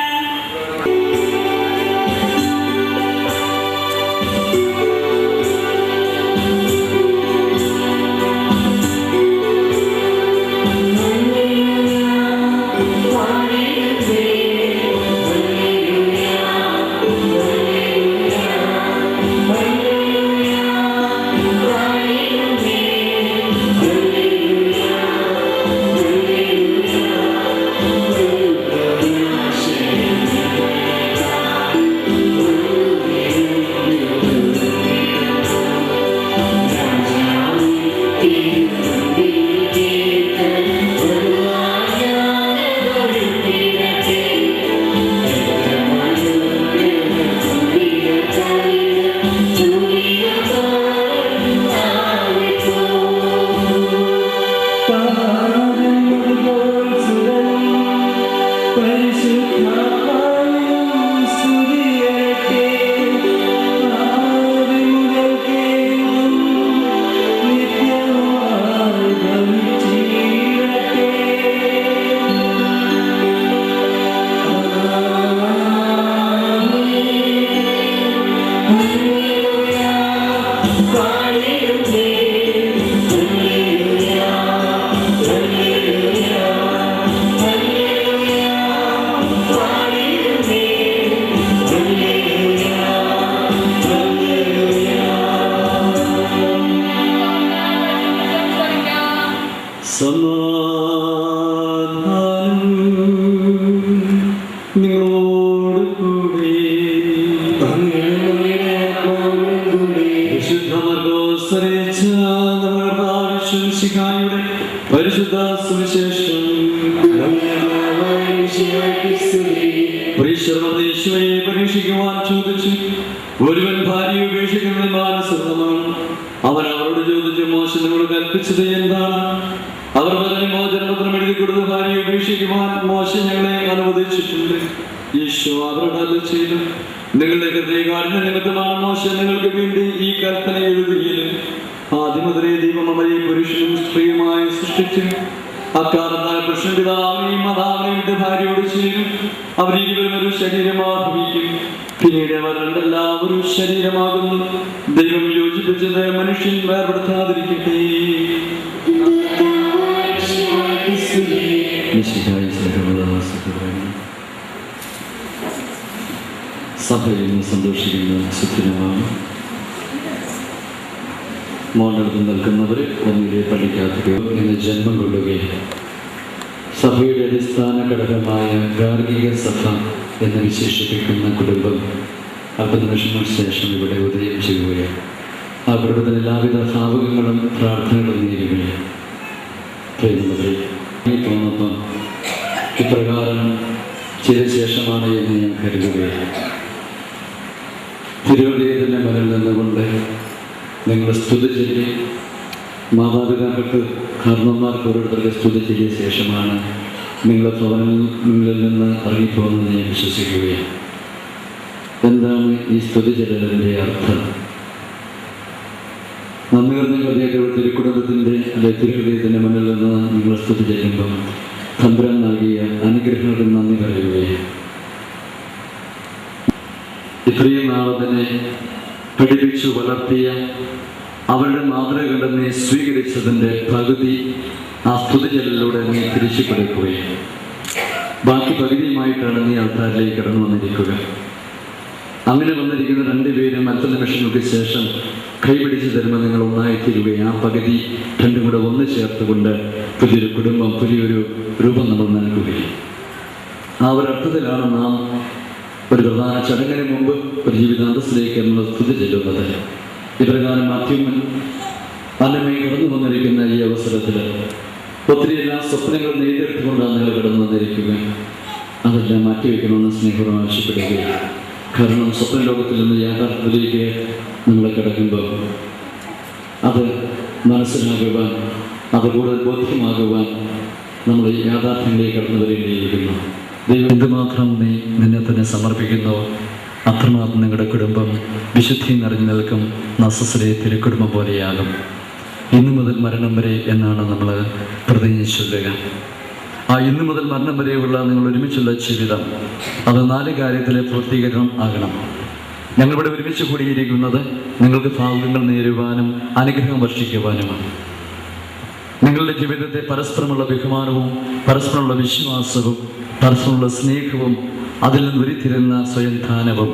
പരിശുദ്ധ സുവിശേഷം പരീക്ഷിക്കുവാൻ ചോദിച്ചു. ഒരുവൻ ഭാര്യയെ ഉപേക്ഷിക്കുന്നത് മാനസികമാണ്. അവൻ അവരോട് ചോദിച്ചു, മോശ നിങ്ങളോട് കൽപ്പിച്ചത് എന്താണ്? അവർ പറഞ്ഞു, മോചനപത്രം എഴുതി കൊടുത്ത് ഭാര്യയെ ഉപേക്ഷിക്കുവാൻ മോശ ഞങ്ങളെ അനുവദിച്ചിട്ടുണ്ട്. ഈശോ അവരോട് ചെയ്തു, നിങ്ങളുടെ ഹൃദയകാഠിന്യ നിമിത്തമാണ് മോശ നിങ്ങൾക്ക് വേണ്ടി ഈ കൽപ്പന എഴുതിയത്. ആദ്യം മുതലേ ദൈവം അവരെ പുരുഷനും സ്ത്രീയുമായി സൃഷ്ടിച്ചു. അക്കാലത്താൽ പുരുഷൻ പിതാവിനെയും മാതാവിനെയും ഭാര്യയോട് ചേരും. അവരിരുവരും ഒരു ശരീരമാഭിക്കും. പിന്നീട് അവർ രണ്ടെല്ലാവരും ശരീരമാകുന്നു. ദൈവം യോജിപ്പിച്ചത് മനുഷ്യൻ വേർപെടുത്താതിരിക്കട്ടെ. സഭയിൽ സന്തോഷിക്കുന്ന സുദിനമാണ്. മോനെടുത്ത് നിൽക്കുന്നവർ ഒന്നിലെ പള്ളിക്കാത്തുകയോ ഇന്ന് ജന്മം കൊള്ളുകയും സഭയുടെ അടിസ്ഥാന ഘടകമായ ഗാർഹിക സഭ എന്ന് വിശേഷിപ്പിക്കുന്ന കുടുംബം അല്പനിമിഷങ്ങൾക്ക് ശേഷം ഇവിടെ ഉദയം ചെയ്യുകയും ആ കുടുംബത്തിന് എല്ലാവിധ ഭാവുകങ്ങളും പ്രാർത്ഥനകളും നേരുകയും ചെയ്യുന്നവരെ തോന്നുമ്പം ഇപ്രകാരം ചെയ്ത ശേഷമാണ് എന്ന് ഞാൻ കരുതുകയാണ്. തിരുവനന്തപുരത്തിൻ്റെ മുന്നിൽ നിന്നുകൊണ്ട് നിങ്ങൾ സ്തുതി ചൊല്ലി, മാതാപിതാക്കൾക്ക് കാരണന്മാർക്ക് ഓരോരുത്തരുടെ സ്തുതി ചൊല്ലിയ ശേഷമാണ് നിങ്ങളുടെ ഭവനങ്ങളിൽ നിന്ന് ഇറങ്ങിപ്പോകുന്നത് ഞാൻ വിശ്വസിക്കുകയാണ്. എന്താണ് ഈ സ്തുതി ചൊല്ലലിൻ്റെ അർത്ഥം? നന്ദി നിറഞ്ഞ തിരുക്കുടുംബത്തിൻ്റെ അല്ലെ തിരുഹൃദയത്തിൻ്റെ മുന്നിൽ നിന്ന് നിങ്ങൾ സ്തുതി ചെയ്യുമ്പം തമ്പുരാൻ നൽകിയ അനുഗ്രഹങ്ങൾക്ക് നന്ദി പറയുകയും ഇത്രയും നാളെ തന്നെ പഠിപ്പിച്ചു വളർത്തിയ അവരുടെ മാതൃകകളെ നീ സ്വീകരിച്ചതിൻ്റെ പകുതി ആ സ്തുതിജലിലൂടെ നീ തിരിച്ചു കൊടുക്കുകയും ബാക്കി പകുതിയുമായിട്ടാണ് നീ ആൾക്കാരിലേക്ക് കടന്നു വന്നിരിക്കുക. അങ്ങനെ വന്നിരിക്കുന്ന രണ്ടുപേരും അല്പ നിമിഷങ്ങൾക്ക് ശേഷം കൈപിടിച്ച് തരുമ്പോൾ നിങ്ങൾ ഒന്നായിത്തീരുകയും ആ പകുതി രണ്ടും കൂടെ ഒന്ന് ചേർത്തുകൊണ്ട് പുതിയൊരു കുടുംബം, പുതിയൊരു രൂപം നമ്മൾ നൽകുകയും ആ ഒരർത്ഥത്തിലാണ് നാം ഒരു പ്രധാന ചടങ്ങിന് മുമ്പ് ഒരു ജീവിതാന്തസ്സിലേക്ക് എന്നുള്ള സ്തുതി ചെല്ലുന്നത്. ഇപ്രകാരം മാധ്യമൻ അന്നമയെ കടന്നു വന്നിരിക്കുന്ന ഈ അവസരത്തിൽ ഒത്തിരി എല്ലാ സ്വപ്നങ്ങൾ നെയ്തെടുത്തുകൊണ്ടാണ് നിങ്ങൾ കടന്നു വന്നിരിക്കുക. അതെല്ലാം മാറ്റിവെക്കണമെന്ന് സ്നേഹം ആവശ്യപ്പെടുകയാണ്. കാരണം സ്വപ്ന ലോകത്തിൽ നിന്ന് യാഥാർത്ഥ്യത്തിലേക്ക് നമ്മൾ കിടക്കുമ്പോൾ അത് മനസ്സിലാകുവാൻ, അത് കൂടുതൽ ബോധ്യമാകുവാൻ നമ്മൾ യാഥാർത്ഥ്യങ്ങളിലേക്ക് കടന്നു വരേണ്ടിയിരിക്കുന്നു. ദൈവം എന്തുമാത്രം നീ നിന്നെ തന്നെ സമർപ്പിക്കുന്നു, അത്രമാത്രം നിങ്ങളുടെ കുടുംബം വിശുദ്ധി നിറഞ്ഞു നിൽക്കും, നസസിലെ തിരുക്കുടുംബം പോലെയാകും. ഇന്നു മുതൽ മരണം വരെ എന്നാണ് നമ്മൾ പ്രതിജ്ഞ ചൊല്ലുക. ആ ഇന്നു മുതൽ മരണം വരെയുള്ള നിങ്ങൾ ഒരുമിച്ചുള്ള ജീവിതം അത് 4 കാര്യത്തിലെ പൂർത്തീകരണം ആകണം. ഞങ്ങളിവിടെ ഒരുമിച്ച് കൂടിയിരിക്കുന്നത് നിങ്ങൾക്ക് ഭാഗ്യങ്ങൾ നേരുവാനും അനുഗ്രഹം വർഷിക്കുവാനുമാണ്. നിങ്ങളുടെ ജീവിതത്തെ പരസ്പരമുള്ള ബഹുമാനവും പരസ്പരമുള്ള വിശ്വാസവും പരസ്പരമുള്ള സ്നേഹവും അതിൽ നിന്ന് ഉരുത്തിരുന്ന സ്വയം ധാനവും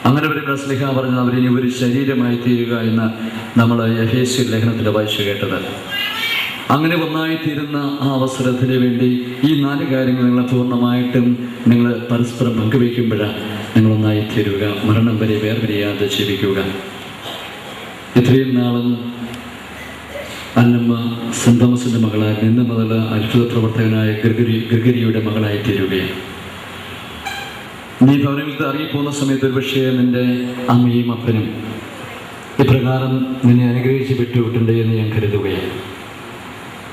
അങ്ങനെ ഒരു സ്നേഹ പറഞ്ഞ അവരിനി ഒരു ശരീരമായി തീരുക എന്ന് നമ്മൾ എഫേസ്യ ലേഖനത്തിൽ വായിച്ചു കേട്ടത്. അങ്ങനെ ഒന്നായിത്തീരുന്ന ആ അവസരത്തിന് വേണ്ടി ഈ 4 കാര്യങ്ങൾ നിങ്ങൾ പൂർണ്ണമായിട്ടും നിങ്ങൾ പരസ്പരം പങ്കുവയ്ക്കുമ്പോഴാണ് നിങ്ങൾ ഒന്നായിത്തീരുക, മരണം വരെ വേർപിരിയാതെ ജീവിക്കുക. ഇത്രയും നാളും അന്നമ്മ സെന്റ് തോമസിൻ്റെ മകളായി നിന്ന് മുതൽ അത്ഭുത പ്രവർത്തകനായ ഗ്രിഗരിയുടെ മകളായി തീരുകയാണ്. നീ ഭവനങ്ങൾക്ക് ഇറങ്ങിപ്പോകുന്ന സമയത്ത് ഒരു പക്ഷേ നിൻ്റെ അമ്മയും അപ്പനും ഇപ്രകാരം നിന്നെ അനുഗ്രഹിച്ച് വിട്ടുവിട്ടുണ്ട് എന്ന് ഞാൻ കരുതുകയാണ്.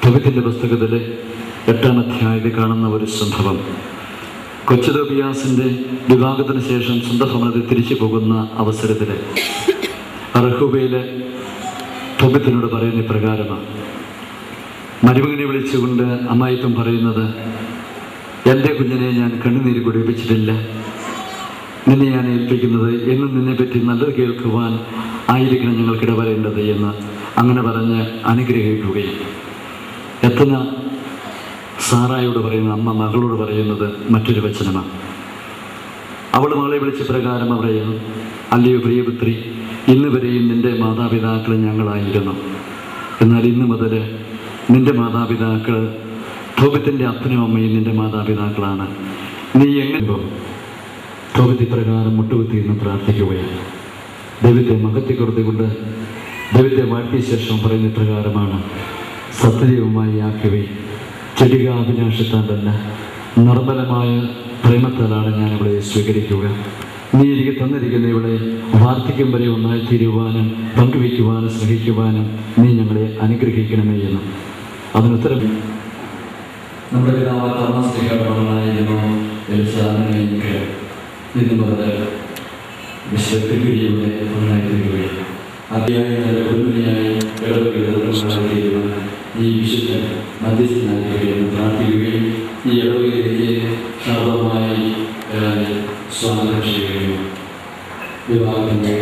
ഭവ്യത്തിൻ്റെ പുസ്തകത്തിൽ 8-ാം അധ്യായത്തിൽ കാണുന്ന ഒരു സംഭവം, കൊച്ചുതോബിയാസിൻ്റെ വിവാഹത്തിന് ശേഷം സ്വന്തം ഭവനത്തിൽ തിരിച്ചു പോകുന്ന അവസരത്തിൽ റഹൂബയിലെ ഭവ്യത്തിനോട് പറയുന്ന ഇപ്രകാരമാണ്. മരുമകനെ വിളിച്ചുകൊണ്ട് അമ്മായിപ്പം പറയുന്നത്, എൻ്റെ കുഞ്ഞിനെ ഞാൻ കണ്ണുനീര് കുടിപ്പിച്ചിട്ടില്ല, നിന്നെ ഞാൻ ഏൽപ്പിക്കുന്നത് എന്നും നിന്നെപ്പറ്റി നല്ലത് കേൾക്കുവാൻ ആയിരിക്കണം ഞങ്ങൾക്കിടവരേണ്ടത് എന്ന് അങ്ങനെ പറഞ്ഞ് അനുഗ്രഹിക്കുകയും എത്തന സാറായോട് പറയുന്ന അമ്മ മകളോട് പറയുന്നത് മറ്റൊരു വചനമാണ്. അവൾ മകളെ വിളിച്ച പ്രകാരം പറയുന്നു, അല്ലയോ പ്രിയപുത്രി, ഇന്ന് വരെയും നിൻ്റെ മാതാപിതാക്കൾ ഞങ്ങളായിരുന്നു, എന്നാൽ ഇന്ന് മുതൽ നിൻ്റെ മാതാപിതാക്കൾ തോബിത്തിൻ്റെ അപ്പനും അമ്മയും നിൻ്റെ മാതാപിതാക്കളാണ്. നീ എങ്ങനെ തോബിത്തി പ്രകാരം മുട്ടുകുത്തി എന്ന് പ്രാർത്ഥിക്കുകയാണ്. ദൈവത്തെ മഹത്വപ്പെടുത്തിക്കൊണ്ട് ദൈവത്തെ വാഴ്ത്തിയ ശേഷം പറയുന്ന പ്രകാരമാണ്, സത്യദൈവമായി ആക്കിയവേ ചെടികാഭിലാഷത്താലല്ല നിർമ്മലമായ പ്രേമത്താലാണ് ഞാൻ ഇവിടെ സ്വീകരിക്കുക. നീ എനിക്ക് തന്നിരിക്കുന്ന ഇവിടെ വാർദ്ധക്യം വരെ ഒന്നായി തീരുവാനും പങ്കുവയ്ക്കുവാനും സ്നേഹിക്കുവാനും നീ ഞങ്ങളെ അനുഗ്രഹിക്കണമേ എന്ന്. അതിനുത്തരം നമ്മുടെ പിതാവ് താമസിക്കാനായിരുന്നു എലിസാറിനെ ഇന്ന് മുതൽ വിശ്വത്തിലൂടെ ഒന്നായി തീരുകയാണ്. അതിയായി നല്ല കുടുംബിനിയായി ഇടവകീരുവാൻ ഈ വിശുദ്ധ മധ്യസ്ഥനായിരിക്കുകയെന്ന് പ്രാർത്ഥിക്കുകയും ഈ ഇടവകയിലേക്ക് ശാന്തമായി സ്വാഗതം ചെയ്യുകയും വിവാഹത്തിൻ്റെ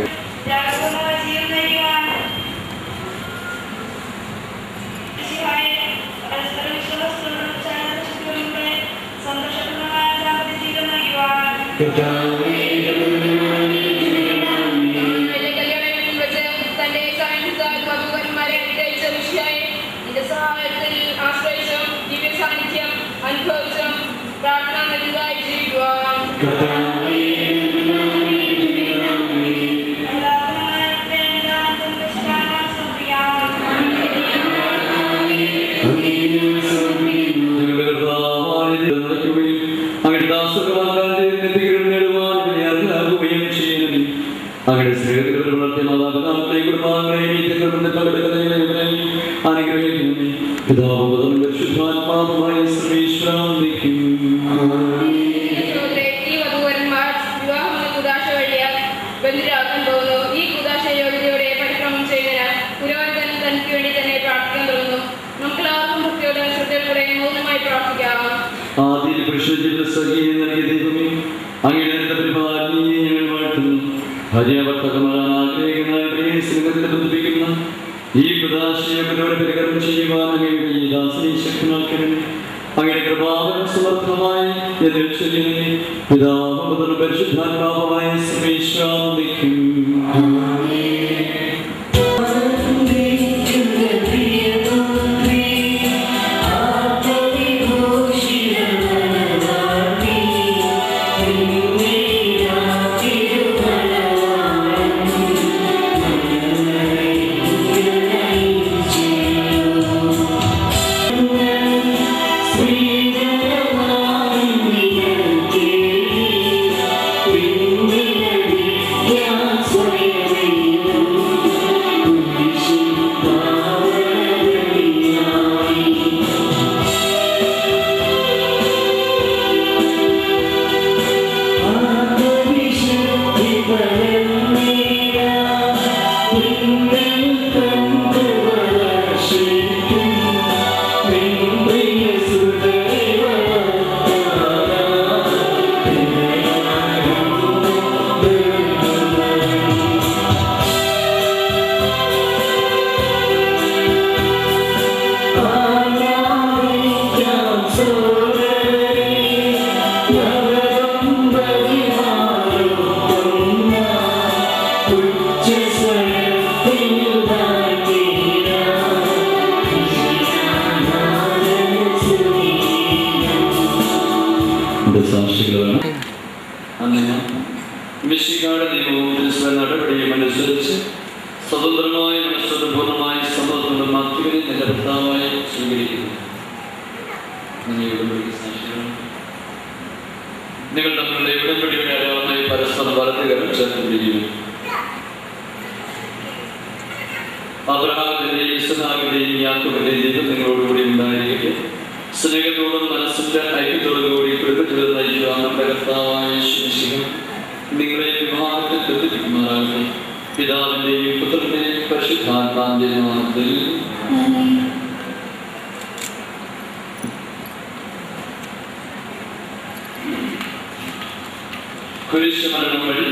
അങ്ങനെ സ്നേഹത്തിൽ വളർത്തിയ മാതാപിതാക്കളെ അനുഗ്രഹിക്കുന്നു. പിതാവും പരിശുദ്ധാത്മാവുമായ സർവീശ്വരായിരിക്കും. ഈ കുദാശ യോഗ്യതയോടെ പരിക്രമം ചെയ്യുന്നതിന് ആദ്യ പുരുഷജീവിത സഖിയെ നൽകിയ ദൈവമേ, അങ്ങയുടെ പരിപാലനയെ ഞങ്ങൾ വാഴ്ത്തുന്നു. ഭാര്യാഭർത്തകമാരാൻ ആഗ്രഹിക്കുന്ന പ്രിയസിനെ ബന്ധിപ്പിക്കുന്ന ഈ പ്രദാശയോട് പരികരം ചെയ്യുവാൻ അങ്ങയുടെ ഈ ദാസനെ ശക്തമാക്കണമേ. അങ്ങയുടെ കൃപാവരം സമർത്ഥമായി എതിർച്ചൊല്ലുന്നേ. പിതാവും പരിശുദ്ധാത്മാവുമായ സർവേശ്വരനിക്കും സാക്ഷികളാണ്. അങ്ങനെ മിശിഹായുടെ നിയമവും നടപടിയും അനുസരിച്ച് സ്വതന്ത്രമായ മനസ്സോട് പൂർണ്ണമായ സമ്മതത്തോടും മാതൃകനെ നല്ല ഭർത്താവായി സ്വീകരിക്കുന്നു. നിങ്ങൾ തമ്മിലുള്ള ഉടമ്പടിയുടെ അടയാളമായി പരസ്പരം വലത്തുകരം ചേർന്നിരിക്കുന്നു. അബ്രഹാമിന്റെയും ഇസ്ഹാക്കിന്റെയും യാക്കോബിന്റെയും ദൈവം നിങ്ങളോടുകൂടി ഉണ്ടായിരിക്കട്ടെ. സ്നേഹത്തോടും മനസ്സിന്റെ ഐക്യത്തോടുകൂടി കുടുംബജീവിതം നയിക്കുവാൻ നമ്മുടെ കർത്താവായ യേശുമിശിഹ നിങ്ങളെ വിവാഹത്തിൽ ബന്ധിപ്പിക്കുമാറാകട്ടെ. പിതാവിന്റെയും പുത്രന്റെയും പരിശുദ്ധാത്മാവിന്റെയും നാമത്തിൽ. കുരിശുമരണം വഴി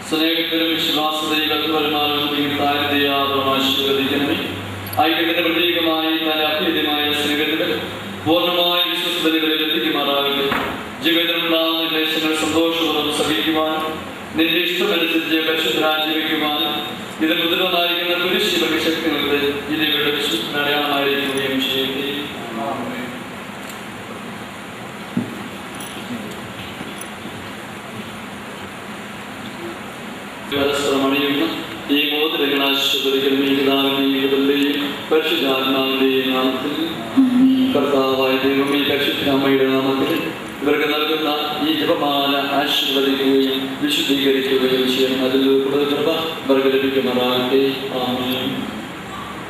സ്നേഹത്തിലും വിശ്വാസതയും ആശീർവദിക്കണമേ. ഐക്യത്തിന്റെ പ്രതീകമായി നല്ല അഭ്യതമായ സ്നേഹത്തിൽ പൂർണ്ണമായ വിശ്വസ്തകളിൽ എത്തിക്കുമാറാകട്ടെ. ജീവിതത്തിലുണ്ടാകുന്ന ക്ലേശങ്ങൾ സന്തോഷപൂർവ്വം സഹിക്കുവാനും നിന്റെ ഇഷ്ടമനുസരിച്ച് പരിശുദ്ധരായി ജീവിക്കുവാനും ഇത് മുതിർന്നതായിരിക്കുന്ന കുരിശിവക ശക്തികളുടെ ഇതിവരുടെ വിശ്വസ്തന അടയാളമായിരിക്കുകയും ചെയ്യട്ടെ. പരസ്പരം അണിയുന്ന ഈ മോതിരങ്ങൾ ആശീർവദിക്കണമേ. പിതാവിന്റെയും പരിശുദ്ധാത്മാവിന്റെയും നാമത്തിൽ. കർത്താവായ ദൈവമേ, പരിശുദ്ധ അമ്മയുടെ നാമത്തിൽ ഇവർക്ക് നൽകുന്ന ഈ ജപമാല ആശീർവദിക്കുകയും വിശുദ്ധീകരിക്കുകയും ചെയ്യണം. അതിൽ കൂടുതൽ കൃപ ഇവർക്ക് ലഭിക്കുമാറാകട്ടെ. ആമേൻ.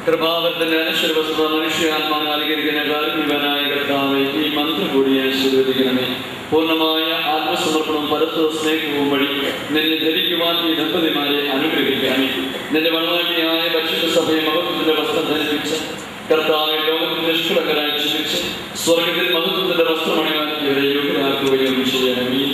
കൃപാവരത്തിന്റെ അനശ്വരവസ്തു മനുഷ്യാത്മാവിനെ അലങ്കരിക്കുന്ന കാരുണ്യവാനായ കർത്താവേ, ഈ മന്ത്രം കൂടി ആശീർവദിക്കണമേ. പൂർണ്ണമായ ആത്മസമർപ്പണവും പരസ്പര സ്നേഹവും വഴി നിന്നെ ധരിക്കുവാൻ ഈ ദമ്പതിമാരെ അനുഗ്രഹിക്കാമേ. നിന്റെ വണ്ണവാട്ടിയായ പരിശുദ്ധ സഭയെ മഹത്വത്തിന്റെ വസ്ത്രം ധരിപ്പിച്ച് കർത്താവെ ലോകത്തിന്റെ നിഷ്കളങ്കരായി ജീവിച്ച് സ്വർഗത്തിൽ മഹത്വത്തിന്റെ വസ്ത്രമണിയാൻ ഇവരെ യോഗ്യരാക്കുകയും ചെയ്യണമേ.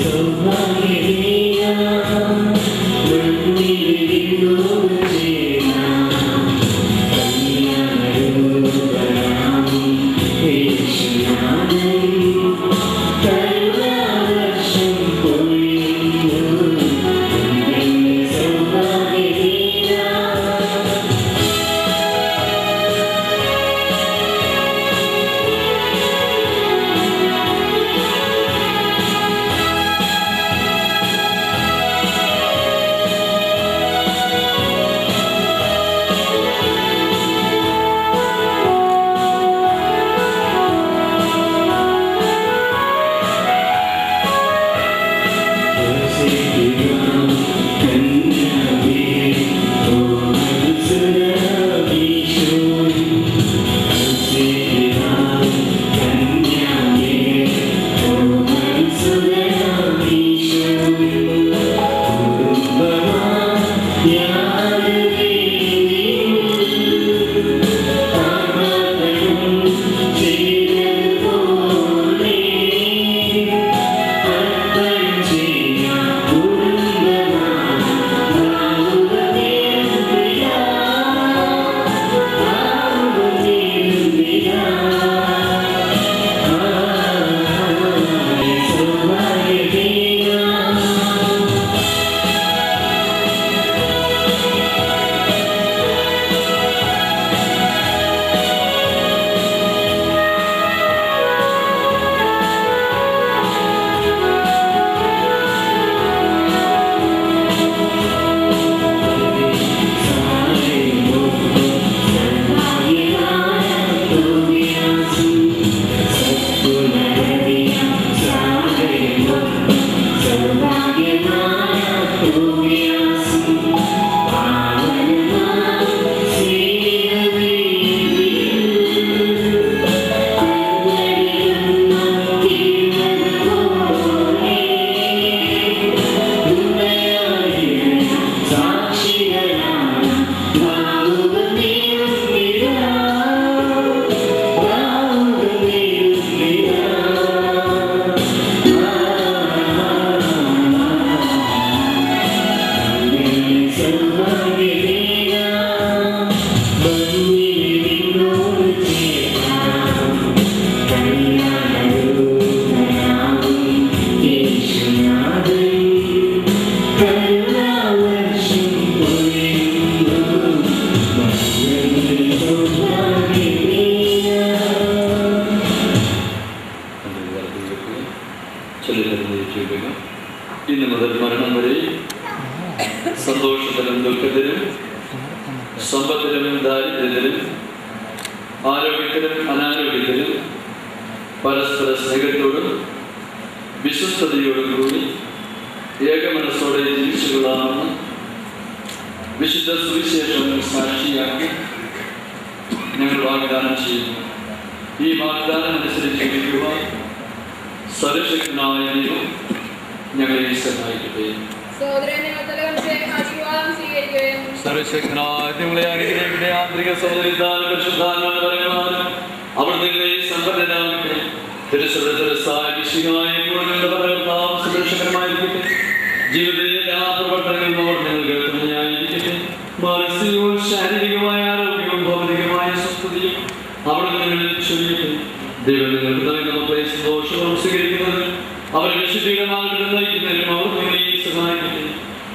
Somalia, മുതൽ മരണം വരെ സന്തോഷത്തിലും ദുഃഖത്തിലും സമ്പത്തിലും ദാരിദ്ര്യത്തിലും ആരോഗ്യത്തിലും അനാരോഗ്യത്തിലും പരസ്പര സ്നേഹത്തോടും വിശ്വസ്തയോടും കൂടി ഏകമനസ്സോടെ ജീവിച്ചുകൊള്ളാമെന്ന് വിശുദ്ധ സുവിശേഷം സാക്ഷിയാക്കി ഞങ്ങൾ വാഗ്ദാനം ചെയ്യുന്നു. ഈ വാഗ്ദാനം അനുസരിച്ച് ജീവിക്കുവാൻ സർവശക്തനായ ദൈവം ഞങ്ങളെ സഹായിക്കട്ടെ. സർവശക്തനായ നിങ്ങളെ അനുഗ്രഹിക്കട്ടെ. ആന്തരിക സൗന്ദര്യത്താൽ പരിശുദ്ധാത്മാവിനാൽ അവർ നിങ്ങളെ സമ്പന്നരാകട്ടെ. സുരക്ഷകരമായിരിക്കട്ടെ. ജീവിതത്തിലെ എല്ലാ പ്രവർത്തനങ്ങളും അവർ നിങ്ങൾക്ക് തുണയായിരിക്കട്ടെ. മാനസികവും ശാരീരികമായ ആരോഗ്യവും ഭൗതികമായ സ്വസ്ഥതയും അവിടെ നിങ്ങളിൽ ചൊരിയട്ടെ. ദൈവം നിങ്ങൾക്ക് നൽകുന്ന മക്കളെ സന്തോഷവും സ്വീകരിക്കുന്നത് അവരെ വിശുദ്ധിയുടെ മാർഗ്ഗത്തിൽ നയിക്കുന്നതിനും അവർ നിങ്ങളെ സഹായിക്കട്ടെ.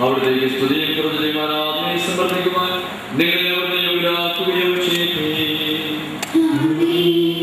അവിടത്തേക്ക് സ്തുതിയും കൃതയും ആരാധനയും സമർപ്പിക്കുവാൻ നിങ്ങളെ അവർ യോഗ്യരാക്കുകയും ചെയ്യട്ടെ. Amen.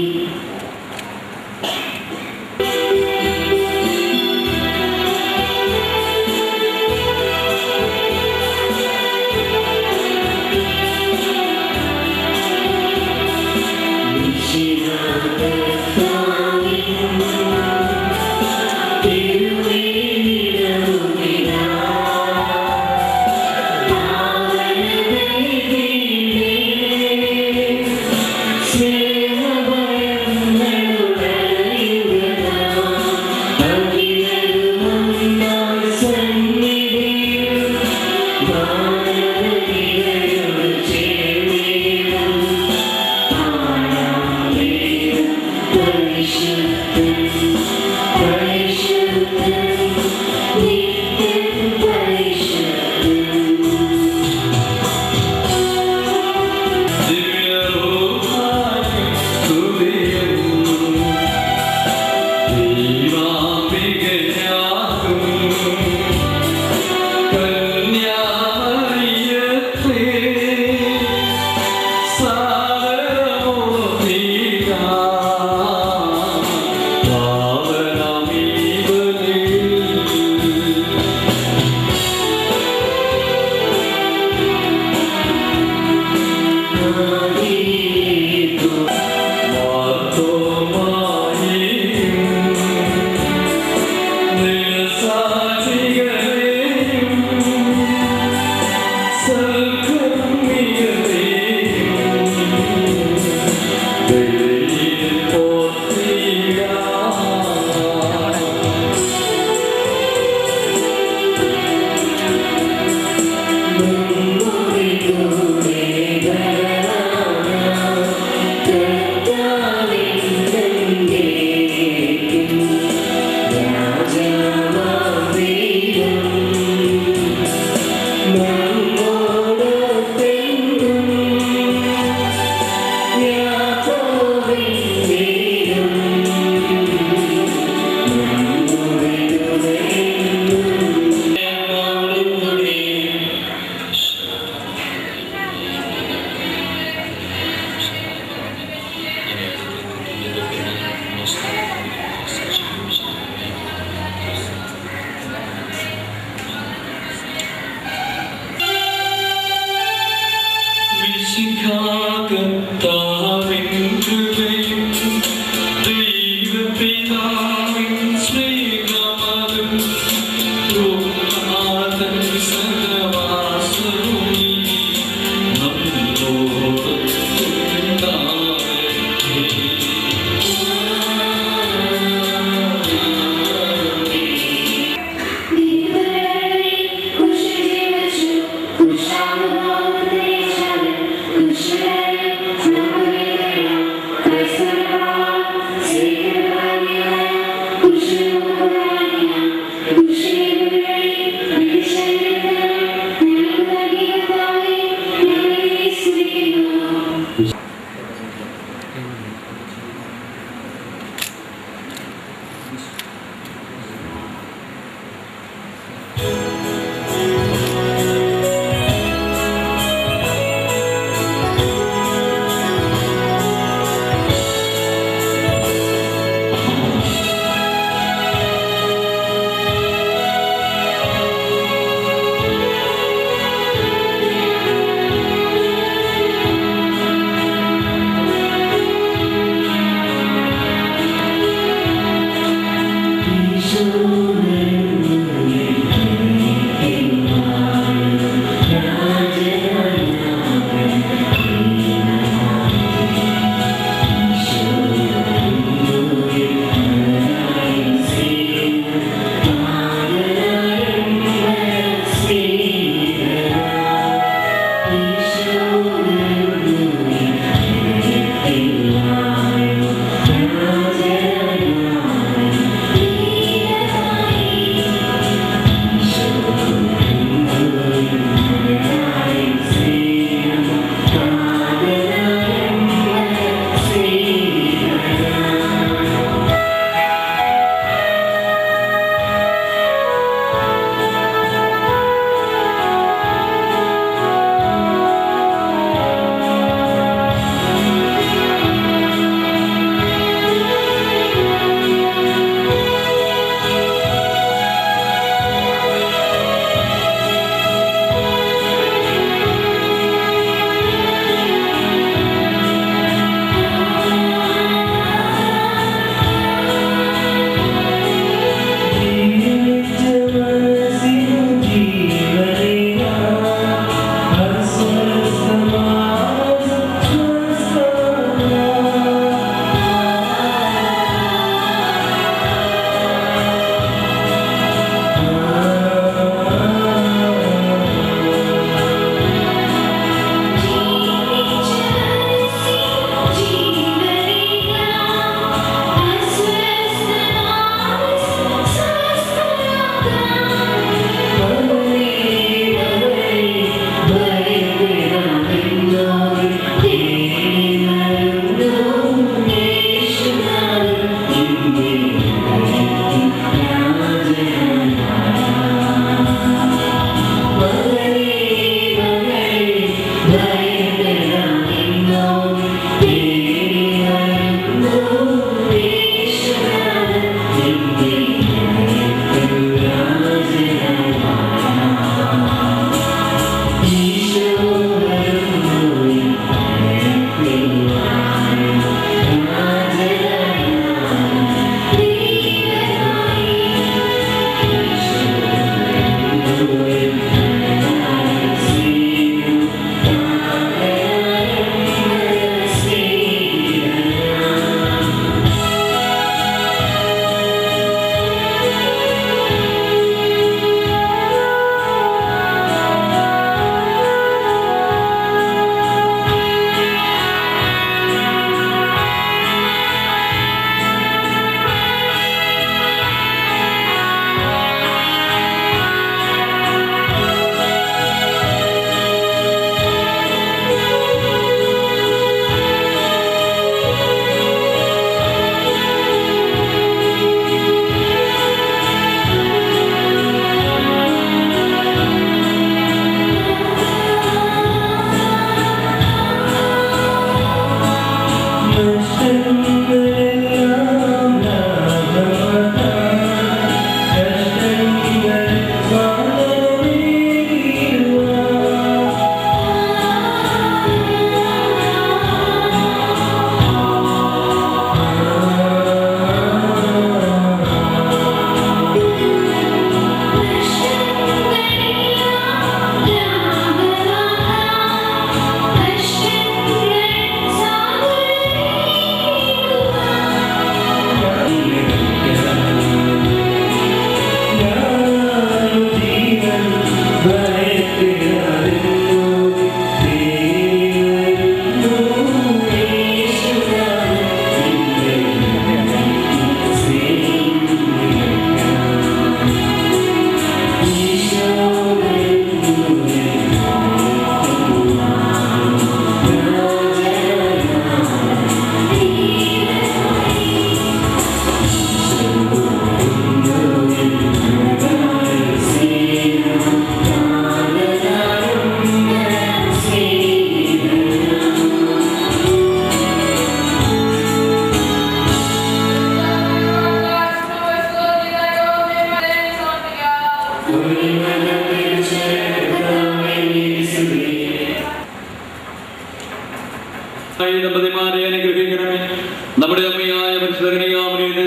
നമ്മുടെ അമ്മയായ പരിശുദ്ധകന്യകാമറിയുടെ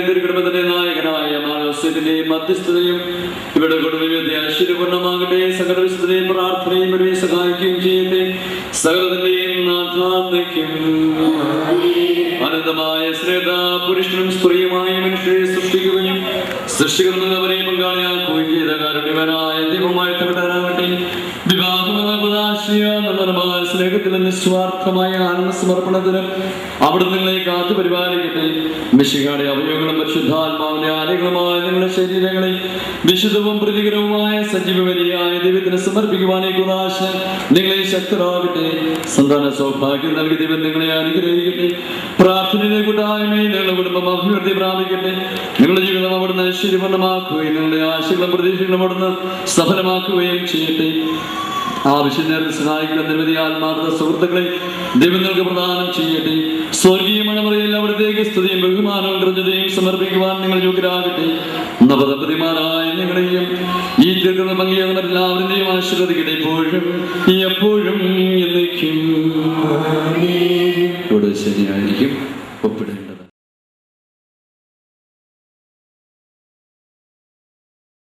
നായകനായ മാനവസ്യത്തിന്റെ മധ്യസ്ഥതയും ഇവിടെ കൊടുവിന്റെ ആശ്ചര്യപൂർണ്ണമാകട്ടെ. സകല വിശുദ്ധരെയും പ്രാർത്ഥനയും ഇവരെ സഹായിക്കുകയും ചെയ്യട്ടെ. സകലത്തിന്റെയും നാഥാന്തിക്കും അനന്തമായ ശ്രേത പുരുഷനും സ്ത്രീയുമായ മനുഷ്യരെ സൃഷ്ടിക്കുകയും സൃഷ്ടിക്കുന്നവരെ പങ്കാളിയാക്കുകയും ചെയ്ത കാരുണ്യവനായ ദൈവമായി തകടാനാകട്ടെ. വിവാഹമായ സ്നേഹത്തിലും നിസ്വാർത്ഥമായ ആത്മസമർപ്പണത്തിന് അവിടെ നിങ്ങളെ കാത്തു പരിപാലിക്കട്ടെ. മിശിഹായുടെ അവയവങ്ങളും പരിശുദ്ധാത്മാവിന്റെ ആലയങ്ങളുമായ നിങ്ങളുടെ ശരീരങ്ങളെ വിശുദ്ധവും പ്രതികരവുമായ സജീവവലിയായ ദൈവത്തിന് സമർപ്പിക്കുവാനേ കുദാശ നിങ്ങളെ ശക്തരാകട്ടെ. സന്താന സൗഭാഗ്യം നൽകി ദൈവം നിങ്ങളെ അനുഗ്രഹിക്കട്ടെ. പ്രാർത്ഥനയുടെ കൂട്ടായ്മയിൽ നിങ്ങളുടെ കുടുംബം അഭിവൃദ്ധി പ്രാപിക്കട്ടെ. നിങ്ങളുടെ ജീവിതം അവിടുന്ന് ഐശ്വര്യപൂർണ്ണമാക്കുകയും നിങ്ങളുടെ ആശകളും പ്രതീക്ഷകളും അവിടുന്ന് സഫലമാക്കുകയും ചെയ്യട്ടെ. ആവശ്യം സഹായിക്കുന്ന നിരവധി ആത്മാർത്ഥ സുഹൃത്തുക്കളെ ദൈവം നിങ്ങൾക്ക് പ്രദാനം ചെയ്യട്ടെ. സ്വർഗീയ മണമുറയിൽ അവിടത്തേക്ക് സ്തുതിയും ബഹുമാനവും കൃതജ്ഞതയും സമർപ്പിക്കുവാൻ നിങ്ങൾ യോഗ്യരാകട്ടെ. നവദമ്പതിമാരായ ഞങ്ങളെയും ഈ തീർക്കുന്ന ഭംഗിയാകുന്നവരെല്ലാവരുടെയും ആശീർവദിക്കട്ടെ. എപ്പോഴും എപ്പോഴും എന്നേക്കും. ഇവിടെ ശരിയായിരിക്കും ഒപ്പിടേണ്ടത്.